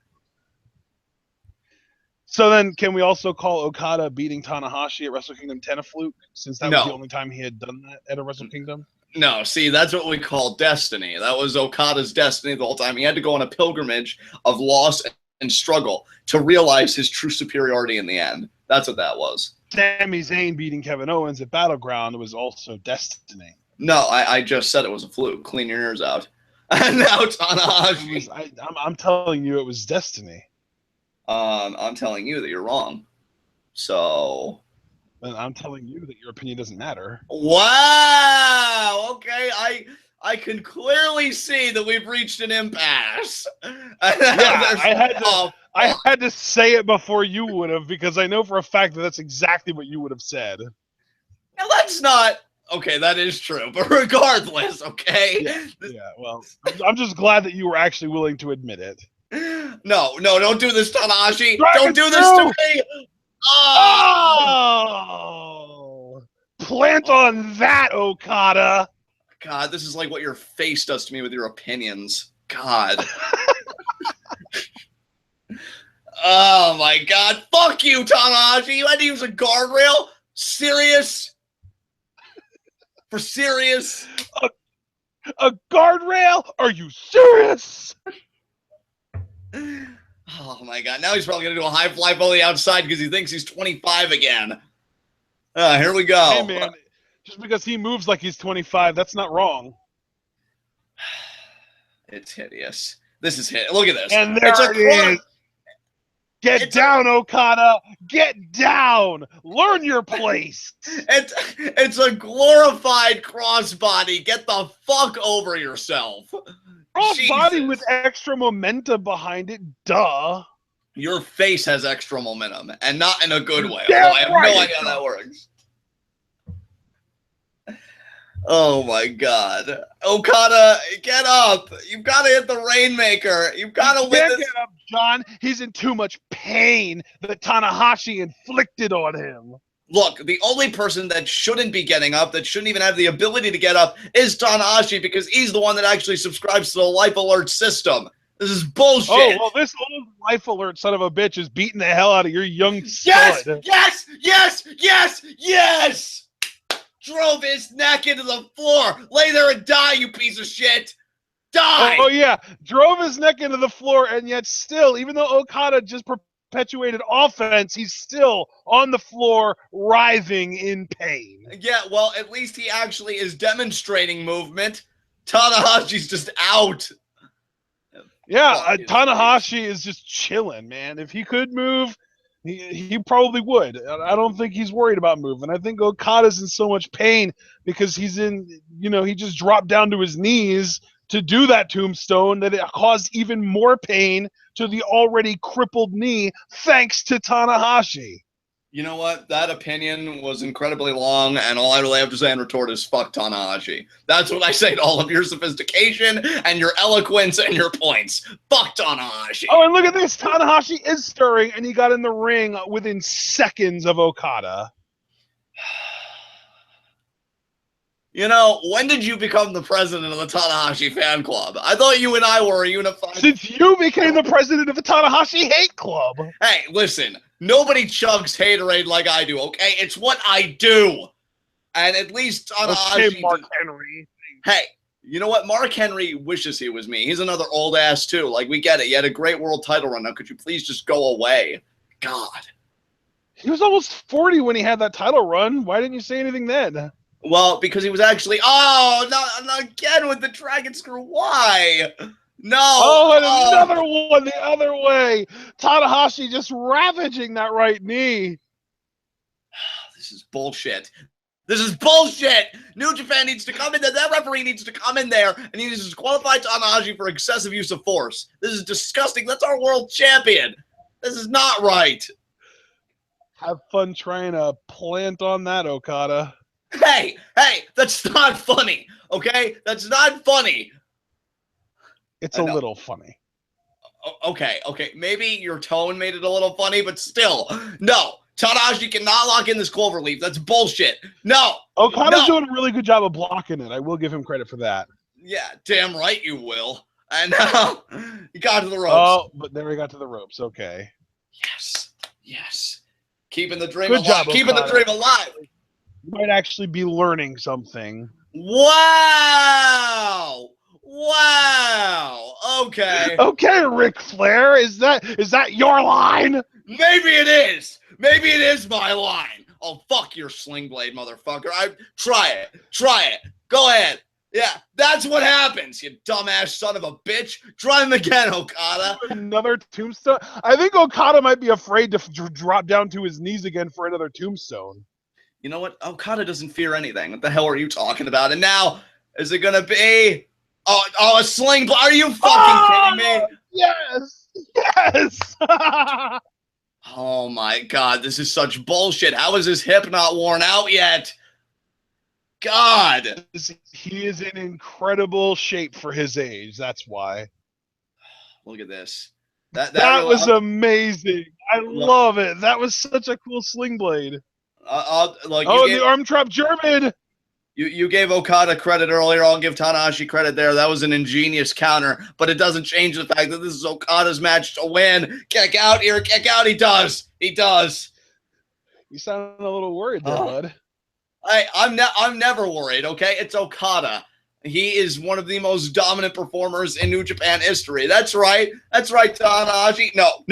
So then, can we also call Okada beating Tanahashi at Wrestle Kingdom 10 a fluke, since that was the only time he had done that at a Wrestle Kingdom? No, see, that's what we call destiny. That was Okada's destiny the whole time. He had to go on a pilgrimage of loss and struggle to realize his true superiority in the end. That's what that was. Sami Zayn beating Kevin Owens at Battleground was also destiny. No, I just said it was a fluke. Clean your ears out. And now Tanahashi. I'm telling you it was destiny. I'm telling you that you're wrong. So. And I'm telling you that your opinion doesn't matter. Wow. Okay. I can clearly see that we've reached an impasse. Yeah, I had to say it before you would have, because I know for a fact that that's exactly what you would have said. Now that's not. Okay, that is true. But regardless, okay? Yeah, well, I'm just glad that you were actually willing to admit it. No, don't do this, Tanahashi. Don't do this to me. Oh! Plant on that, Okada. God, this is like what your face does to me with your opinions. God. Oh my God. Fuck you, Tanahashi. You had to use a guardrail? Serious? For serious? A guardrail? Are you serious? Oh my God. Now he's probably going to do a high fly volley outside because he thinks he's 25 again. Here we go. Hey, man. Just because he moves like he's 25, that's not wrong. It's hideous. This is hideous. Look at this. And there it is. Get down, Okada. Get down. Learn your place. It's a glorified crossbody. Get the fuck over yourself. Crossbody with extra momentum behind it. Duh. Your face has extra momentum, and not in a good way. I have no idea how that works. Oh my God. Okada, get up. You've got to hit the Rainmaker. You've got to win this. Get up, John. He's in too much pain that Tanahashi inflicted on him. Look, the only person that shouldn't be getting up, that shouldn't even have the ability to get up, is Tanahashi, because he's the one that actually subscribes to the Life Alert system. This is bullshit. Oh, well, this old Life Alert son of a bitch is beating the hell out of your young stud. Yes! Drove his neck into the floor. Lay there and die, you piece of shit. Die! Oh, yeah. Drove his neck into the floor, and yet still, even though Okada just perpetuated offense, he's still on the floor, writhing in pain. Yeah, well, at least he actually is demonstrating movement. Tanahashi's just out. Yeah, Tanahashi is just chilling, man. If he could move, he probably would. I don't think he's worried about moving. I think Okada's in so much pain because he just dropped down to his knees to do that tombstone that it caused even more pain to the already crippled knee thanks to Tanahashi. You know what? That opinion was incredibly long, and all I really have to say in retort is fuck Tanahashi. That's what I say to all of your sophistication and your eloquence and your points. Fuck Tanahashi. Oh, and look at this. Tanahashi is stirring, and he got in the ring within seconds of Okada. You know, when did you become the president of the Tanahashi fan club? I thought you and I were a unified... Since you became the president of the Tanahashi hate club. Hey, listen. Nobody chugs haterade like I do, okay? It's what I do. And at least Tanahashi... Okay, Mark Henry. Hey, you know what? Mark Henry wishes he was me. He's another old ass, too. Like, we get it. You had a great world title run. Now, could you please just go away? God. He was almost 40 when he had that title run. Why didn't you say anything then? Well, because he was actually... Oh, not again with the dragon screw. Why? No. Oh, and another one the other way. Tanahashi just ravaging that right knee. This is bullshit. This is bullshit. New Japan needs to come in there. That referee needs to come in there and he needs to disqualify Tanahashi for excessive use of force. This is disgusting. That's our world champion. This is not right. Have fun trying to plant on that, Okada. Hey, that's not funny, okay? That's not funny. It's a little funny. Okay. Maybe your tone made it a little funny, but still, no. Tanahashi cannot lock in this clover leaf. That's bullshit. No. Okada's doing a really good job of blocking it. I will give him credit for that. Yeah, damn right you will. And now he got to the ropes. Oh, but there he got to the ropes. Okay. Yes. Keeping the dream good alive. Job, Keeping the dream alive. You might actually be learning something. Wow. Okay. Okay, Ric Flair. Is that your line? Maybe it is. Maybe it is my line. Oh, fuck your sling blade, motherfucker. Try it. Go ahead. Yeah, that's what happens, you dumbass son of a bitch. Try him again, Okada. Another tombstone? I think Okada might be afraid to drop down to his knees again for another tombstone. You know what? Okada doesn't fear anything. What the hell are you talking about? And now, is it going to be... Oh, a sling blade? Are you fucking kidding me? Yes! Oh my God, this is such bullshit. How is his hip not worn out yet? God. He is in incredible shape for his age. That's why. Look at this. That was amazing. I love it. That was such a cool sling blade. The arm trap German. You gave Okada credit earlier. I'll give Tanahashi credit there. That was an ingenious counter, but it doesn't change the fact that this is Okada's match to win. Kick out here. Kick out. He does. You sound a little worried there, bud. I'm never worried, okay? It's Okada. He is one of the most dominant performers in New Japan history. That's right, Tanahashi. No.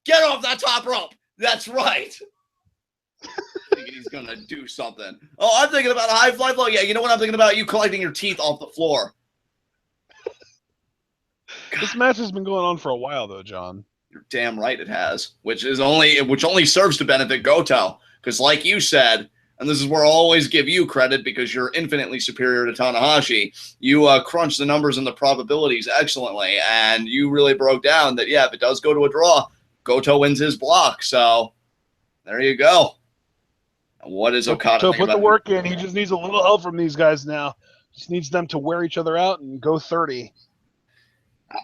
Get off that top rope. That's right. Thinking he's going to do something. Oh, I'm thinking about a high fly flow. Yeah, you know what I'm thinking about? You collecting your teeth off the floor. This match has been going on for a while, though, John. You're damn right it has, which only serves to benefit Goto. Because like you said, and this is where I'll always give you credit because you're infinitely superior to Tanahashi, you crunched the numbers and the probabilities excellently, and you really broke down that, yeah, if it does go to a draw, Goto wins his block. So there you go. What is Okada? So put the work in. He just needs a little help from these guys now. Just needs them to wear each other out and go 30.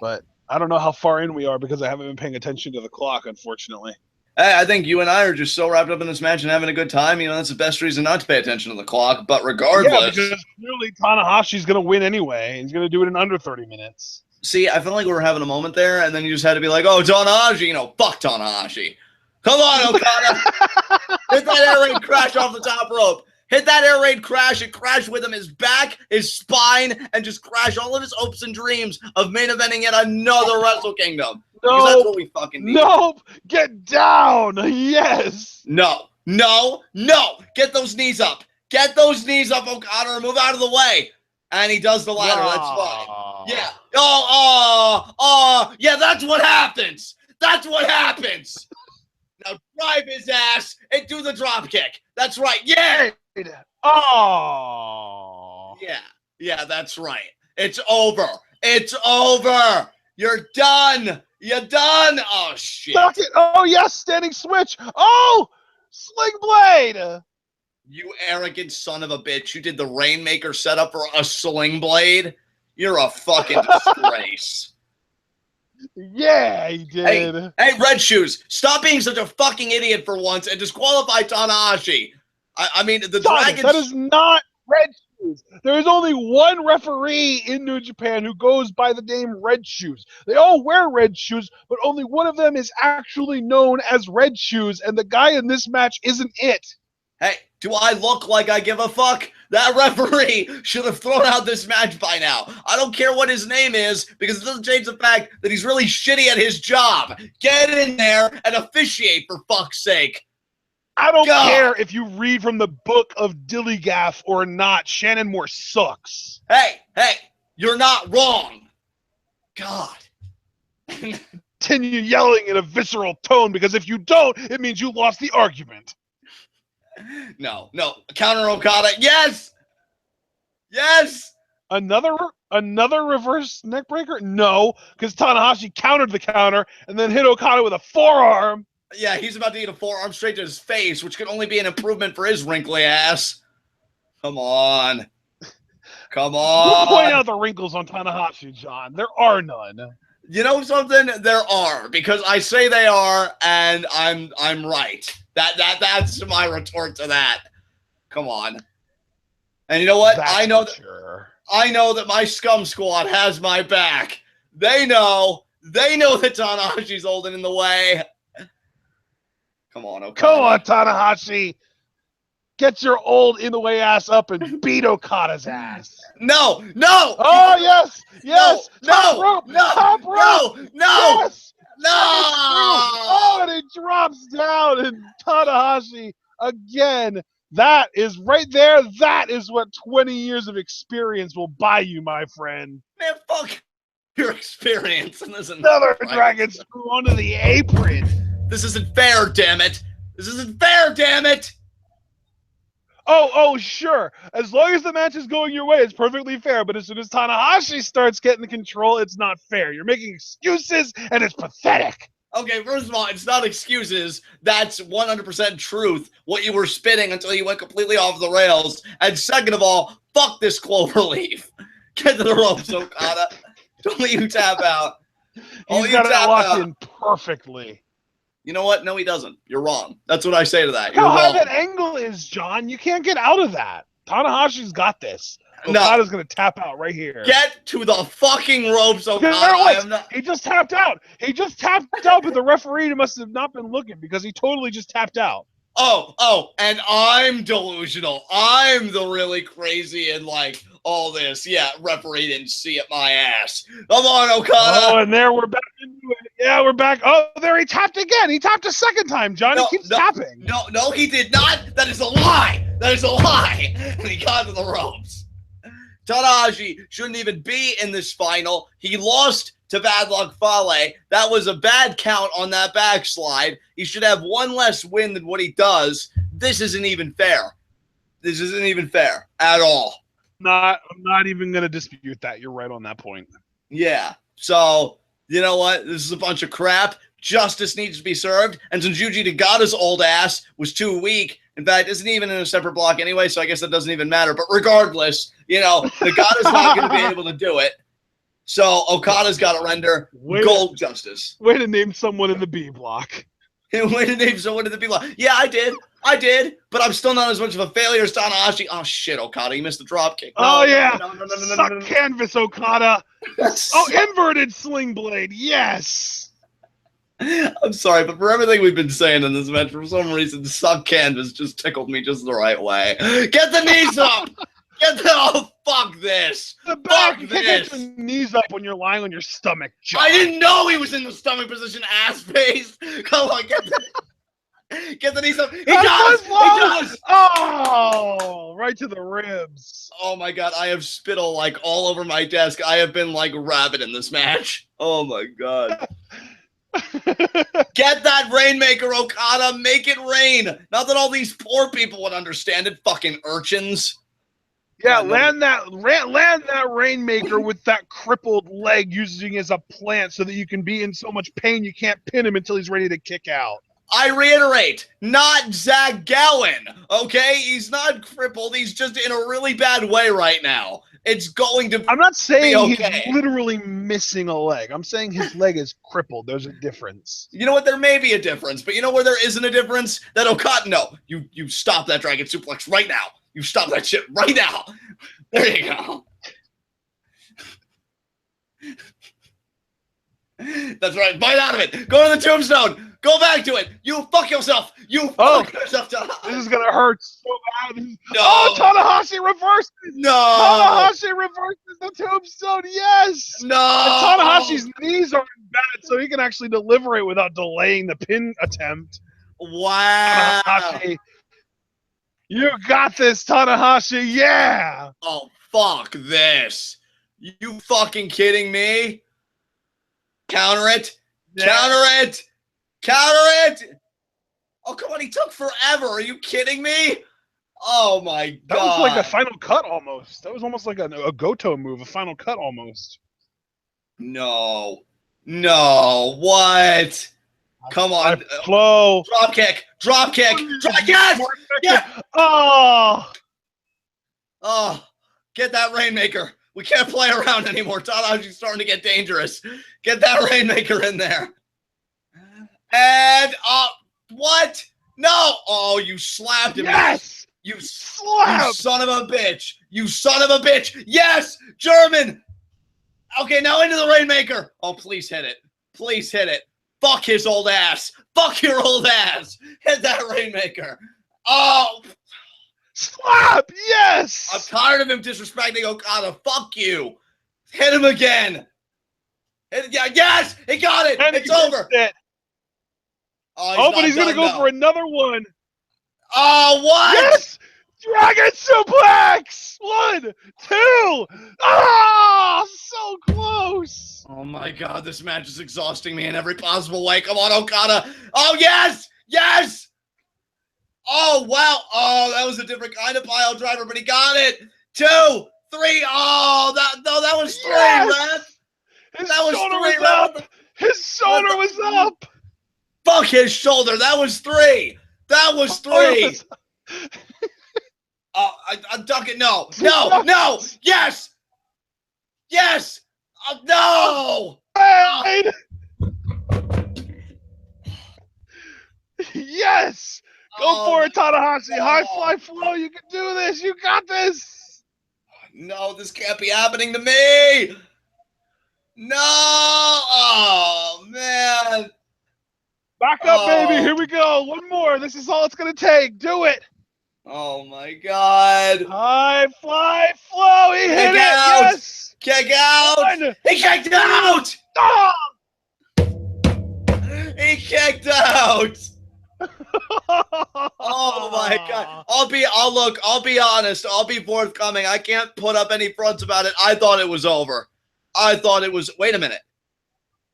But I don't know how far in we are because I haven't been paying attention to the clock, unfortunately. Hey, I think you and I are just so wrapped up in this match and having a good time. You know, that's the best reason not to pay attention to the clock. But regardless... Yeah, because clearly Tanahashi's going to win anyway. He's going to do it in under 30 minutes. See, I feel like we were having a moment there, and then you just had to be like, oh, Tanahashi, fuck Tanahashi. Come on, Okada. Hit that air raid crash off the top rope. Hit that air raid crash and crash with him his back, his spine, and just crash all of his hopes and dreams of main eventing yet another Wrestle Kingdom. Because that's what we fucking need. Nope. Get down. Yes. No. Get those knees up. Get those knees up, Okada, or move out of the way. And he does the ladder. That's fine. Yeah. Yeah, that's what happens. That's what happens. Now drive his ass and do the drop kick. That's right. Yeah. Oh. Yeah, that's right. It's over. You're done. You're done. Oh, shit. Oh, yes, standing switch. Oh, sling blade. You arrogant son of a bitch. You did the Rainmaker setup for a sling blade? You're a fucking disgrace. Yeah, he did. Hey, Red Shoes, stop being such a fucking idiot for once and disqualify Tanahashi. I mean, the Dragons... That is not Red Shoes. There is only one referee in New Japan who goes by the name Red Shoes. They all wear red shoes, but only one of them is actually known as Red Shoes, and the guy in this match isn't it. Hey, do I look like I give a fuck? That referee should have thrown out this match by now. I don't care what his name is because it doesn't change the fact that he's really shitty at his job. Get in there and officiate for fuck's sake. I don't care if you read from the book of Dillygaff or not. Shannon Moore sucks. Hey, you're not wrong. God. Continue yelling in a visceral tone because if you don't, it means you lost the argument. No. Counter Okada. Yes. Yes. Another reverse neckbreaker? No, because Tanahashi countered the counter and then hit Okada with a forearm. Yeah, he's about to eat a forearm straight to his face, which could only be an improvement for his wrinkly ass. Come on. Come on. You point out the wrinkles on Tanahashi, John. There are none. You know something? There are, because I say they are, and I'm right. That's my retort to that. Come on. And you know what? That's I know that my scum squad has my back. They know that Tanahashi's holding in the way. Come on, Okada. Come on, Tanahashi. Get your old in the way ass up and beat Okada's ass. No. Oh, yes. Top rope. Yes. No. Oh, and he drops down, and Tanahashi again. That is right there. That is what 20 years of experience will buy you, my friend. Man, fuck your experience. And this Another dragon screw onto the apron. This isn't fair, damn it. Oh, sure. As long as the match is going your way, it's perfectly fair. But as soon as Tanahashi starts getting the control, it's not fair. You're making excuses, and it's pathetic. Okay, first of all, it's not excuses. That's 100% truth, what you were spitting until you went completely off the rails. And second of all, fuck this cloverleaf. Get to the ropes, Okada. Don't let you tap out. He's got it locked in perfectly. You know what? No, he doesn't. You're wrong. That's what I say to that. How high that angle is, John. You can't get out of that. Tanahashi's got this. Okada's going to tap out right here. Get to the fucking ropes, Okada. He just tapped out. But the referee must have not been looking because he totally just tapped out. Oh, and I'm delusional. I'm the really crazy and like all this. Yeah, referee didn't see it, my ass. Come on, Okada. Oh, and there we're back into it. Yeah, we're back. Oh, there he tapped again. He tapped a second time, John. He keeps tapping. No, he did not. That is a lie. And he got to the ropes. Tanahashi shouldn't even be in this final. He lost to Bad Luck Fale. That was a bad count on that backslide. He should have one less win than what he does. This isn't even fair. At all. I'm not even going to dispute that. You're right on that point. Yeah. So, you know what? This is a bunch of crap. Justice needs to be served. And since Yuji Nagata's old ass was too weak, in fact, isn't even in a separate block anyway, so I guess that doesn't even matter. But regardless, Nagata's not going to be able to do it. So Okada's got to render gold justice. Way to name someone in the B block. Yeah, I did. But I'm still not as much of a failure as Tanahashi. Oh, shit, Okada. You missed the drop kick. No, canvas, Okada. Inverted sling blade. Yes. I'm sorry, but for everything we've been saying in this match, for some reason, suck canvas just tickled me just the right way. Get the knees up! Fuck this! The back, you can't get your knees up when you're lying on your stomach, John. I didn't know he was in the stomach position, ass face! Come on, get the knees up! He does! Oh, right to the ribs. Oh my god, I have spittle like all over my desk. I have been like rabid in this match. Oh my god. Get that Rainmaker, Okada. Make it rain. Not that all these poor people would understand it. Fucking urchins. Yeah, land that Rainmaker with that crippled leg, using as a plant so that you can be in so much pain you can't pin him until he's ready to kick out. I reiterate, not Zach Gowen. Okay, he's not crippled. He's just in a really bad way right now. It's going to. I'm not saying okay. He's literally missing a leg. I'm saying his leg is crippled. There's a difference. You know what? There may be a difference, but you know where there isn't a difference? That Okada. No, you stop that dragon suplex right now. You stop that shit right now. There you go. That's right. Bite out of it. Go to the tombstone. Go back to it. You fuck yourself. Fuck yourself. This is gonna hurt so bad. No. Oh, Tanahashi reverses. No. Tanahashi reverses the tombstone. Yes. No. And Tanahashi's knees aren't bad, so he can actually deliver it without delaying the pin attempt. Wow. Tanahashi, you got this, Tanahashi. Yeah. Oh, fuck this. You fucking kidding me? Counter it. Yeah. Counter it. Oh, come on. He took forever. Are you kidding me? Oh, my God. That was like a final cut almost. That was almost like a Goto move, a final cut almost. No. No. What? Come on. Flow. Drop kick. Drop kick. Yes! Yeah! Oh! Oh, get that Rainmaker. We can't play around anymore. Tanahashi's starting to get dangerous. Get that Rainmaker in there. And, what? No. Oh, you slapped him. Yes! You slapped! You son of a bitch. You son of a bitch. Yes! German! Okay, now into the Rainmaker. Oh, please hit it. Please hit it. Fuck his old ass. Fuck your old ass. Hit that Rainmaker. Oh. Slap! Yes! I'm tired of him disrespecting Okada. Fuck you. Hit him again. Yeah, yes! He got it. And it's over. It. Oh, but he's going to go for another one. Oh, what? Yes! Dragon suplex! 1, 2. Oh, so close. Oh, my God. This match is exhausting me in every possible way. Come on, Okada. Oh, yes! Yes! Oh, wow. Oh, that was a different kind of pile driver, but he got it. 2, 3. Oh, that was 3, yes! man. That was 3, up. His shoulder was up. Fuck his shoulder. That was 3. That was 3. Oh, I'm ducking. No. No. No. Yes. Yes. No. Right. Yes. Go for it, Tanahashi. No. High fly flow. You can do this. You got this. No, this can't be happening to me. No. Oh, man. Back up, baby. Here we go. One more. This is all it's going to take. Do it. Oh, my God. High fly flow. He hit it. Yes. Kick out. 1. He kicked out. Oh. He kicked out. Oh my God. I'll be honest. I'll be forthcoming. I can't put up any fronts about it. I thought it was over. I thought it was, wait a minute.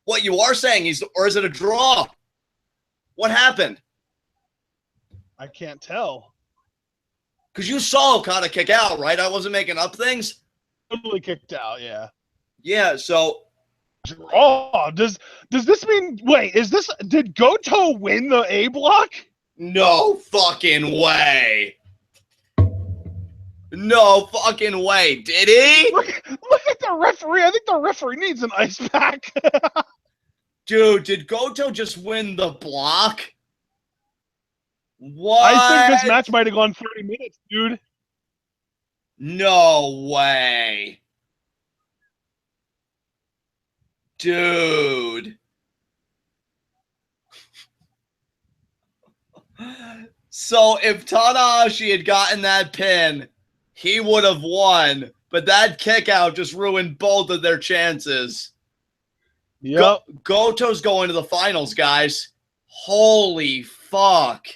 What you are saying or is it a draw? What happened? I can't tell. Because you saw Okada kick out, right? I wasn't making up things. Totally kicked out, yeah. Yeah, so draw. Does this mean did Goto win the A block? No fucking way. No fucking way. Did he? Look at the referee. I think the referee needs an ice pack. Dude, did Goto just win the block? What? I think this match might have gone 30 minutes, dude. No way. Dude. So if Tanahashi had gotten that pin, he would have won. But that kick out just ruined both of their chances. Yep. Goto's going to the finals, guys. Holy fuck.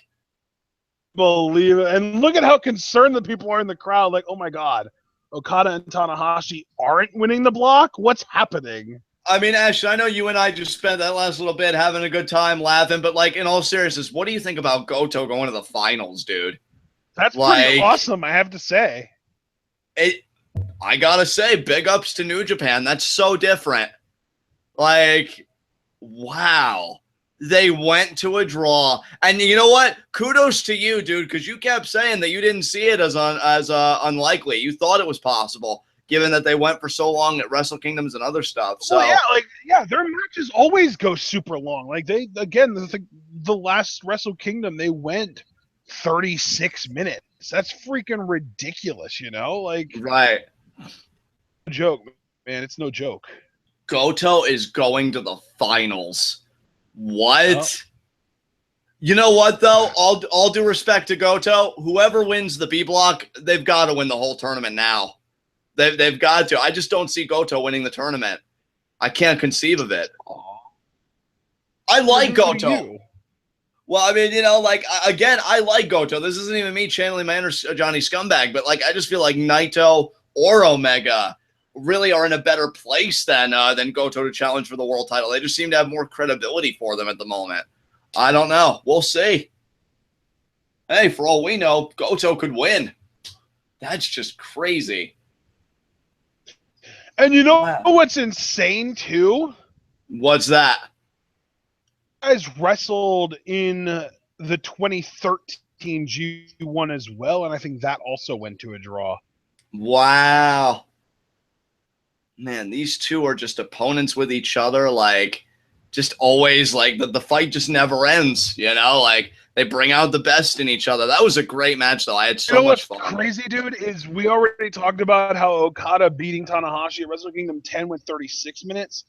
Believe it. And look at how concerned the people are in the crowd. Like, oh my God, Okada and Tanahashi aren't winning the block? What's happening? I mean, Ash, I know you and I just spent that last little bit having a good time laughing, but like in all seriousness, what do you think about Goto going to the finals, dude? That's pretty awesome, I have to say. I gotta say, big ups to New Japan. That's so different. Like, wow. They went to a draw. And you know what? Kudos to you, dude, because you kept saying that you didn't see it as unlikely. You thought it was possible, given that they went for so long at Wrestle Kingdoms and other stuff. So yeah, their matches always go super long. Like the last Wrestle Kingdom, they went 36 minutes. That's freaking ridiculous, you know? Like, right. No joke, man. It's no joke. Goto is going to the finals. What? Oh. You know what, though? All due respect to Goto, whoever wins the B block, they've got to win the whole tournament now. They've got to. I just don't see Goto winning the tournament. I can't conceive of it. I like Goto. Well, I mean, you know, like, again, I like Goto. This isn't even me channeling my inner Johnny Scumbag, but, like, I just feel like Naito or Omega really are in a better place than Goto to challenge for the world title. They just seem to have more credibility for them at the moment. I don't know. We'll see. hey, for all we know, Goto could win. That's just crazy. And you know what's insane too? What's that? Guys wrestled in the 2013 G1 as well, and I think that also went to a draw. Wow. Man, these two are just opponents with each other, like, just always, like, the fight just never ends, you know? Like, they bring out the best in each other. That was a great match, though. I had so much fun. What's crazy, dude, is we already talked about how Okada beating Tanahashi at Wrestle Kingdom 10 went 36 minutes.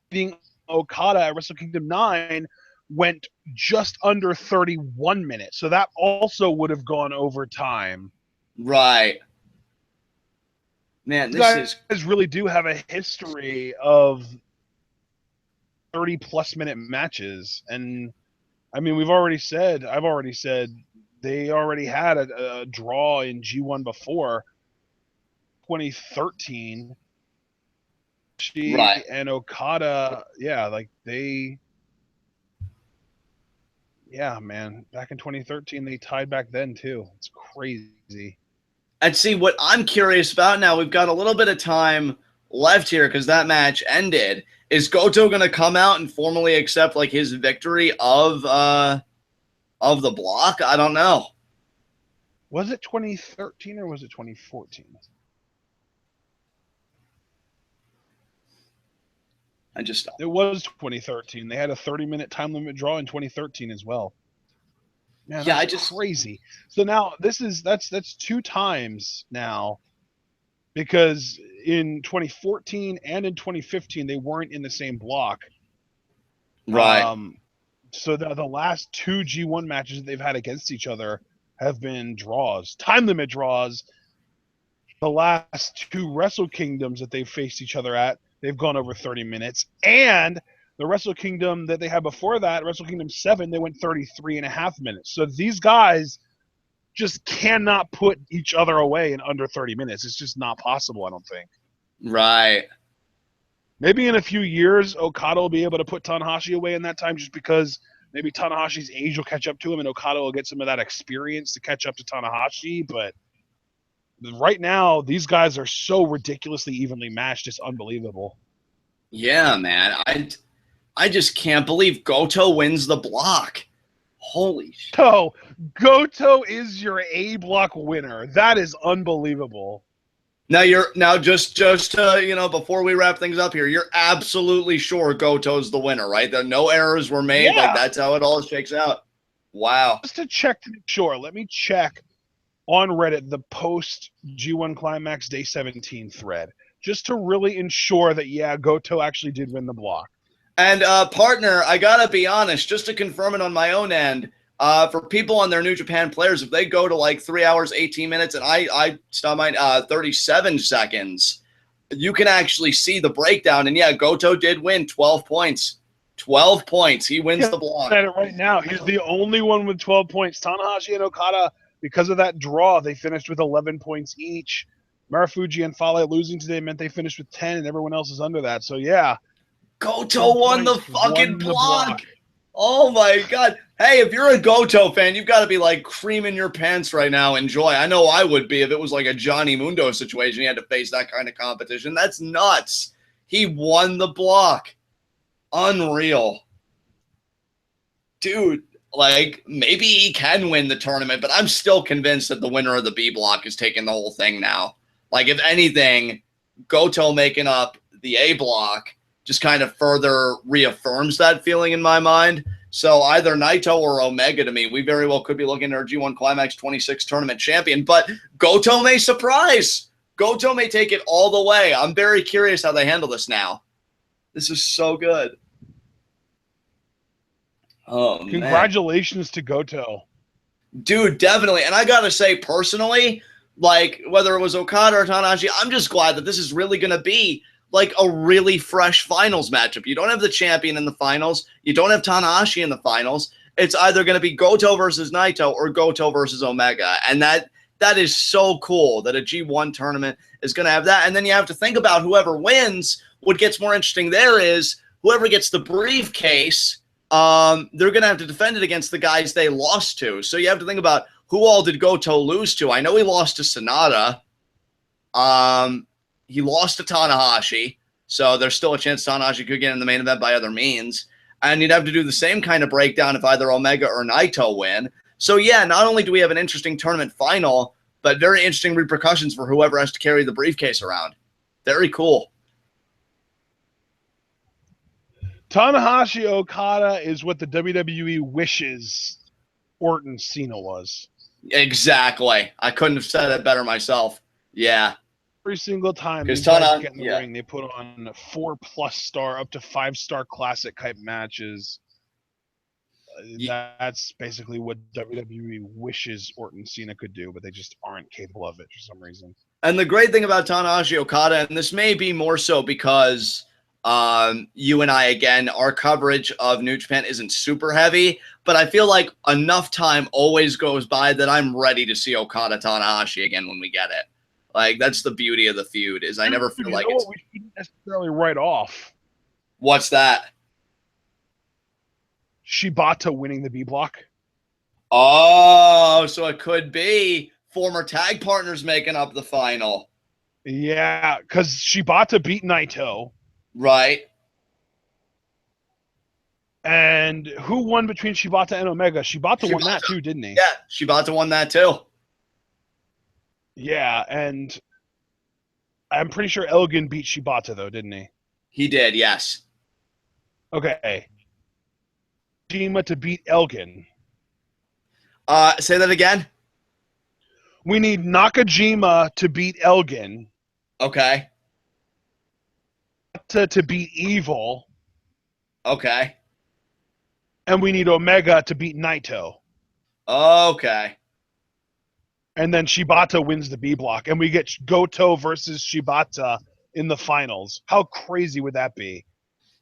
Beating Okada at Wrestle Kingdom 9 went just under 31 minutes. So that also would have gone over time. Right. Man, these guys really do have a history of 30-plus minute matches. And, I mean, I've already said, they already had a draw in G1 before 2013. Right. And Okada, man, back in 2013, they tied back then, too. It's crazy. And see, what I'm curious about now, we've got a little bit of time left here because that match ended. Is Goto going to come out and formally accept like his victory of the block? I don't know. Was it 2013 or was it 2014? It was 2013. They had a 30-minute time limit draw in 2013 as well. Man, that's crazy. So now that's 2 times now, because in 2014 and in 2015 they weren't in the same block. Right. So the last 2 G1 matches that they've had against each other have been draws, time limit draws. The last 2 Wrestle Kingdoms that they've faced each other at, they've gone over 30 minutes. And the Wrestle Kingdom that they had before that, Wrestle Kingdom 7, they went 33.5 minutes. So these guys just cannot put each other away in under 30 minutes. It's just not possible, I don't think. Right. Maybe in a few years, Okada will be able to put Tanahashi away in that time, just because maybe Tanahashi's age will catch up to him and Okada will get some of that experience to catch up to Tanahashi. But right now, these guys are so ridiculously evenly matched. It's unbelievable. Yeah, man. I just can't believe Goto wins the block. Holy shit. So, Goto is your A block winner. That is unbelievable. Now just before we wrap things up here, you're absolutely sure Goto's the winner, right? There no errors were made. Yeah. Like, that's how it all shakes out. Wow. Just to check to make sure, let me check on Reddit the post G1 Climax Day 17 thread, just to really ensure that, Goto actually did win the block. And, partner, I gotta be honest, just to confirm it on my own end, for people on their New Japan players, if they go to like 3 hours, 18 minutes, and I stop mine 37 seconds, you can actually see the breakdown. And Goto did win 12 points. 12 points. He wins the block. At it right now. He's the only one with 12 points. Tanahashi and Okada, because of that draw, they finished with 11 points each. Marufuji and Fale losing today meant they finished with 10, and everyone else is under that. So, Goto won the fucking block. Oh, my God. Hey, if you're a Goto fan, you've got to be, like, creaming your pants right now. Enjoy. I know I would be if it was like a Johnny Mundo situation. He had to face that kind of competition. That's nuts. He won the block. Unreal. Dude, like, maybe he can win the tournament, but I'm still convinced that the winner of the B block is taking the whole thing now. Like, if anything, Goto making up the A block just kind of further reaffirms that feeling in my mind. So either Naito or Omega, to me, we very well could be looking at our G1 Climax 26 tournament champion, but Goto may surprise. Goto may take it all the way. I'm very curious how they handle this now. This is so good. Oh, congratulations to Goto. Dude, definitely. And I got to say, personally, like, whether it was Okada or Tanahashi, I'm just glad that this is really going to be like a really fresh finals matchup. You don't have the champion in the finals. You don't have Tanahashi in the finals. It's either going to be Goto versus Naito or Goto versus Omega. And that is so cool that a G1 tournament is going to have that. And then you have to think about whoever wins. What gets more interesting there is whoever gets the briefcase they're going to have to defend it against the guys they lost to. So you have to think about who all did Goto lose to. I know he lost to SANADA. He lost to Tanahashi. So there's still a chance Tanahashi could get in the main event by other means. And you'd have to do the same kind of breakdown if either Omega or Naito win. So, yeah, not only do we have an interesting tournament final, but very interesting repercussions for whoever has to carry the briefcase around. Very cool. Tanahashi Okada is what the WWE wishes Orton Cena was. Exactly. I couldn't have said it better myself. Yeah. Every single time these Tana, guys get in the ring, they put on 4+ star, up to 5-star classic type matches. That's basically what WWE wishes Orton Cena could do, but they just aren't capable of it for some reason. And the great thing about Tanahashi Okada, and this may be more so because you and I, again, our coverage of New Japan isn't super heavy, but I feel like enough time always goes by that I'm ready to see Okada Tanahashi again when we get it. Like, that's the beauty of the feud, is I never feel like it's... we shouldn't necessarily write off. What's that? Shibata winning the B block. Oh, so it could be former tag partners making up the final. Yeah, because Shibata beat Naito. Right. And who won between Shibata and Omega? Shibata won that too, didn't he? Yeah, Shibata won that too. Yeah, and I'm pretty sure Elgin beat Shibata, though, didn't he? He did, yes. Okay. Nakajima to beat Elgin. Say that again? We need Nakajima to beat Elgin. Okay. To beat Evil. Okay. And we need Omega to beat Naito. Okay. And then Shibata wins the B block, and we get Goto versus Shibata in the finals. How crazy would that be?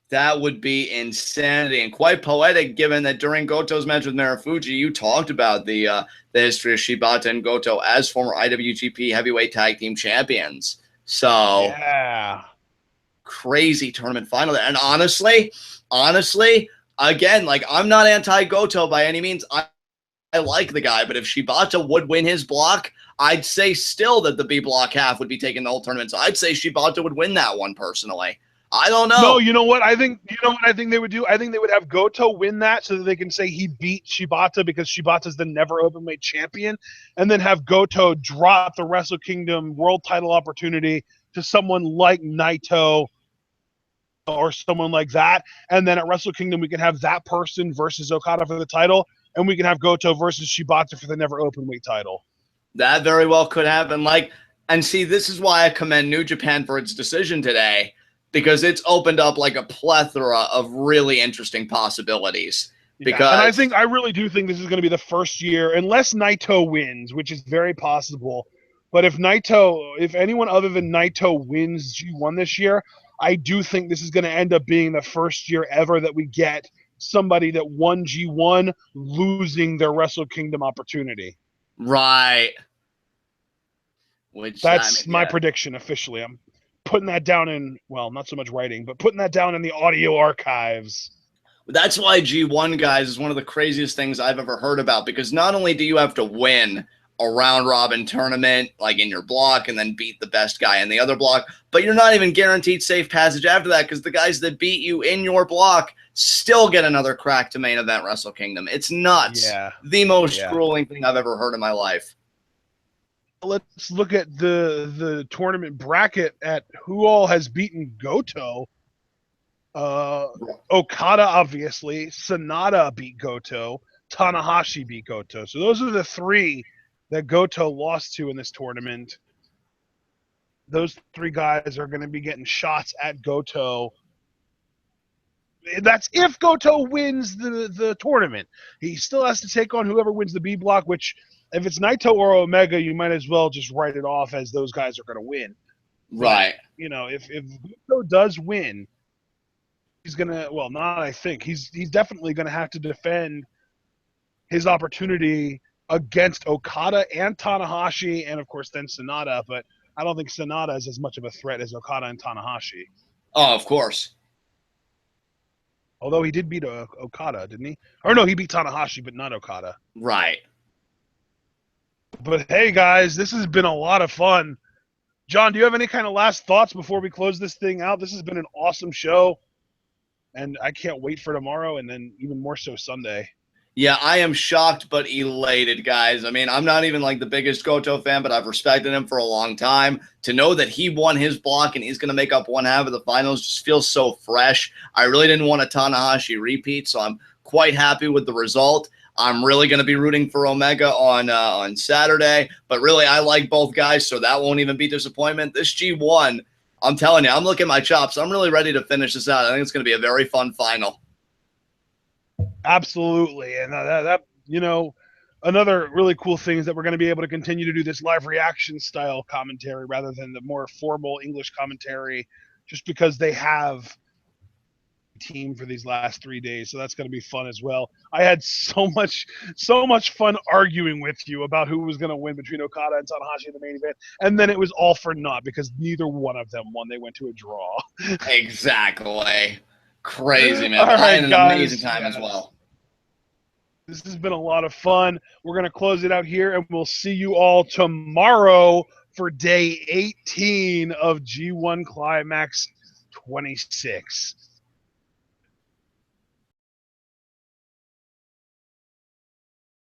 That would be insanity and quite poetic, given that during Goto's match with Marufuji, you talked about the history of Shibata and Goto as former IWGP Heavyweight Tag Team Champions. So, yeah, crazy tournament final. And honestly, again, like, I'm not anti-Goto by any means. I like the guy, but if Shibata would win his block, I'd say still that the B block half would be taking the whole tournament. So I'd say Shibata would win that one personally. I don't know. No, you know what I think they would do? I think they would have Goto win that so that they can say he beat Shibata because Shibata's the never openweight champion, and then have Goto drop the Wrestle Kingdom world title opportunity to someone like Naito or someone like that, and then at Wrestle Kingdom we can have that person versus Okada for the title, and we can have Goto versus Shibata for the never openweight title. That very well could happen. And see, this is why I commend New Japan for its decision today, because it's opened up like a plethora of really interesting possibilities. Because and I really do think this is going to be the first year, unless Naito wins, which is very possible. But if anyone other than Naito wins G1 this year, I do think this is going to end up being the first year ever that we get somebody that won G1 losing their Wrestle Kingdom opportunity. Right. That's my prediction officially. I'm putting that down in, well, not so much writing, but putting that down in the audio archives. That's why G1, guys, is one of the craziest things I've ever heard about, because not only do you have to win a round-robin tournament, like in your block, and then beat the best guy in the other block, but you're not even guaranteed safe passage after that, because the guys that beat you in your block still get another crack to main event Wrestle Kingdom. It's nuts. Yeah. The most grueling thing I've ever heard in my life. Let's look at the tournament bracket at who all has beaten Goto. Okada, obviously. SANADA beat Goto. Tanahashi beat Goto. So those are the three that Goto lost to in this tournament. Those three guys are going to be getting shots at Goto. That's if Goto wins the tournament. He still has to take on whoever wins the B block, which if it's Naito or Omega, you might as well just write it off as those guys are going to win. Right. But, if Goto does win, he's going to, well, not I think. He's definitely going to have to defend his opportunity against Okada and Tanahashi and, of course, then SANADA. But I don't think SANADA is as much of a threat as Okada and Tanahashi. Oh, of course. Although he did beat Okada, didn't he? Or no, he beat Tanahashi, but not Okada. Right. But hey, guys, this has been a lot of fun. John, do you have any kind of last thoughts before we close this thing out? This has been an awesome show, and I can't wait for tomorrow and then even more so Sunday. Yeah, I am shocked but elated, guys. I mean, I'm not even like the biggest Goto fan, but I've respected him for a long time. To know that he won his block and he's going to make up one half of the finals just feels so fresh. I really didn't want a Tanahashi repeat, so I'm quite happy with the result. I'm really going to be rooting for Omega on Saturday, but really I like both guys, so that won't even be disappointment. This G1, I'm telling you, I'm looking at my chops. I'm really ready to finish this out. I think it's going to be a very fun final. Absolutely, and that another really cool thing is that we're going to be able to continue to do this live reaction style commentary rather than the more formal English commentary, just because they have team for these last 3 days, so that's going to be fun as well. I had so much fun arguing with you about who was going to win between Okada and Tanahashi in the main event, and then it was all for naught because neither one of them won. They went to a draw. Exactly. Crazy, man. All right, I had an guys, amazing time as well. This has been a lot of fun. We're going to close it out here, and we'll see you all tomorrow for day 18 of G1 Climax 26.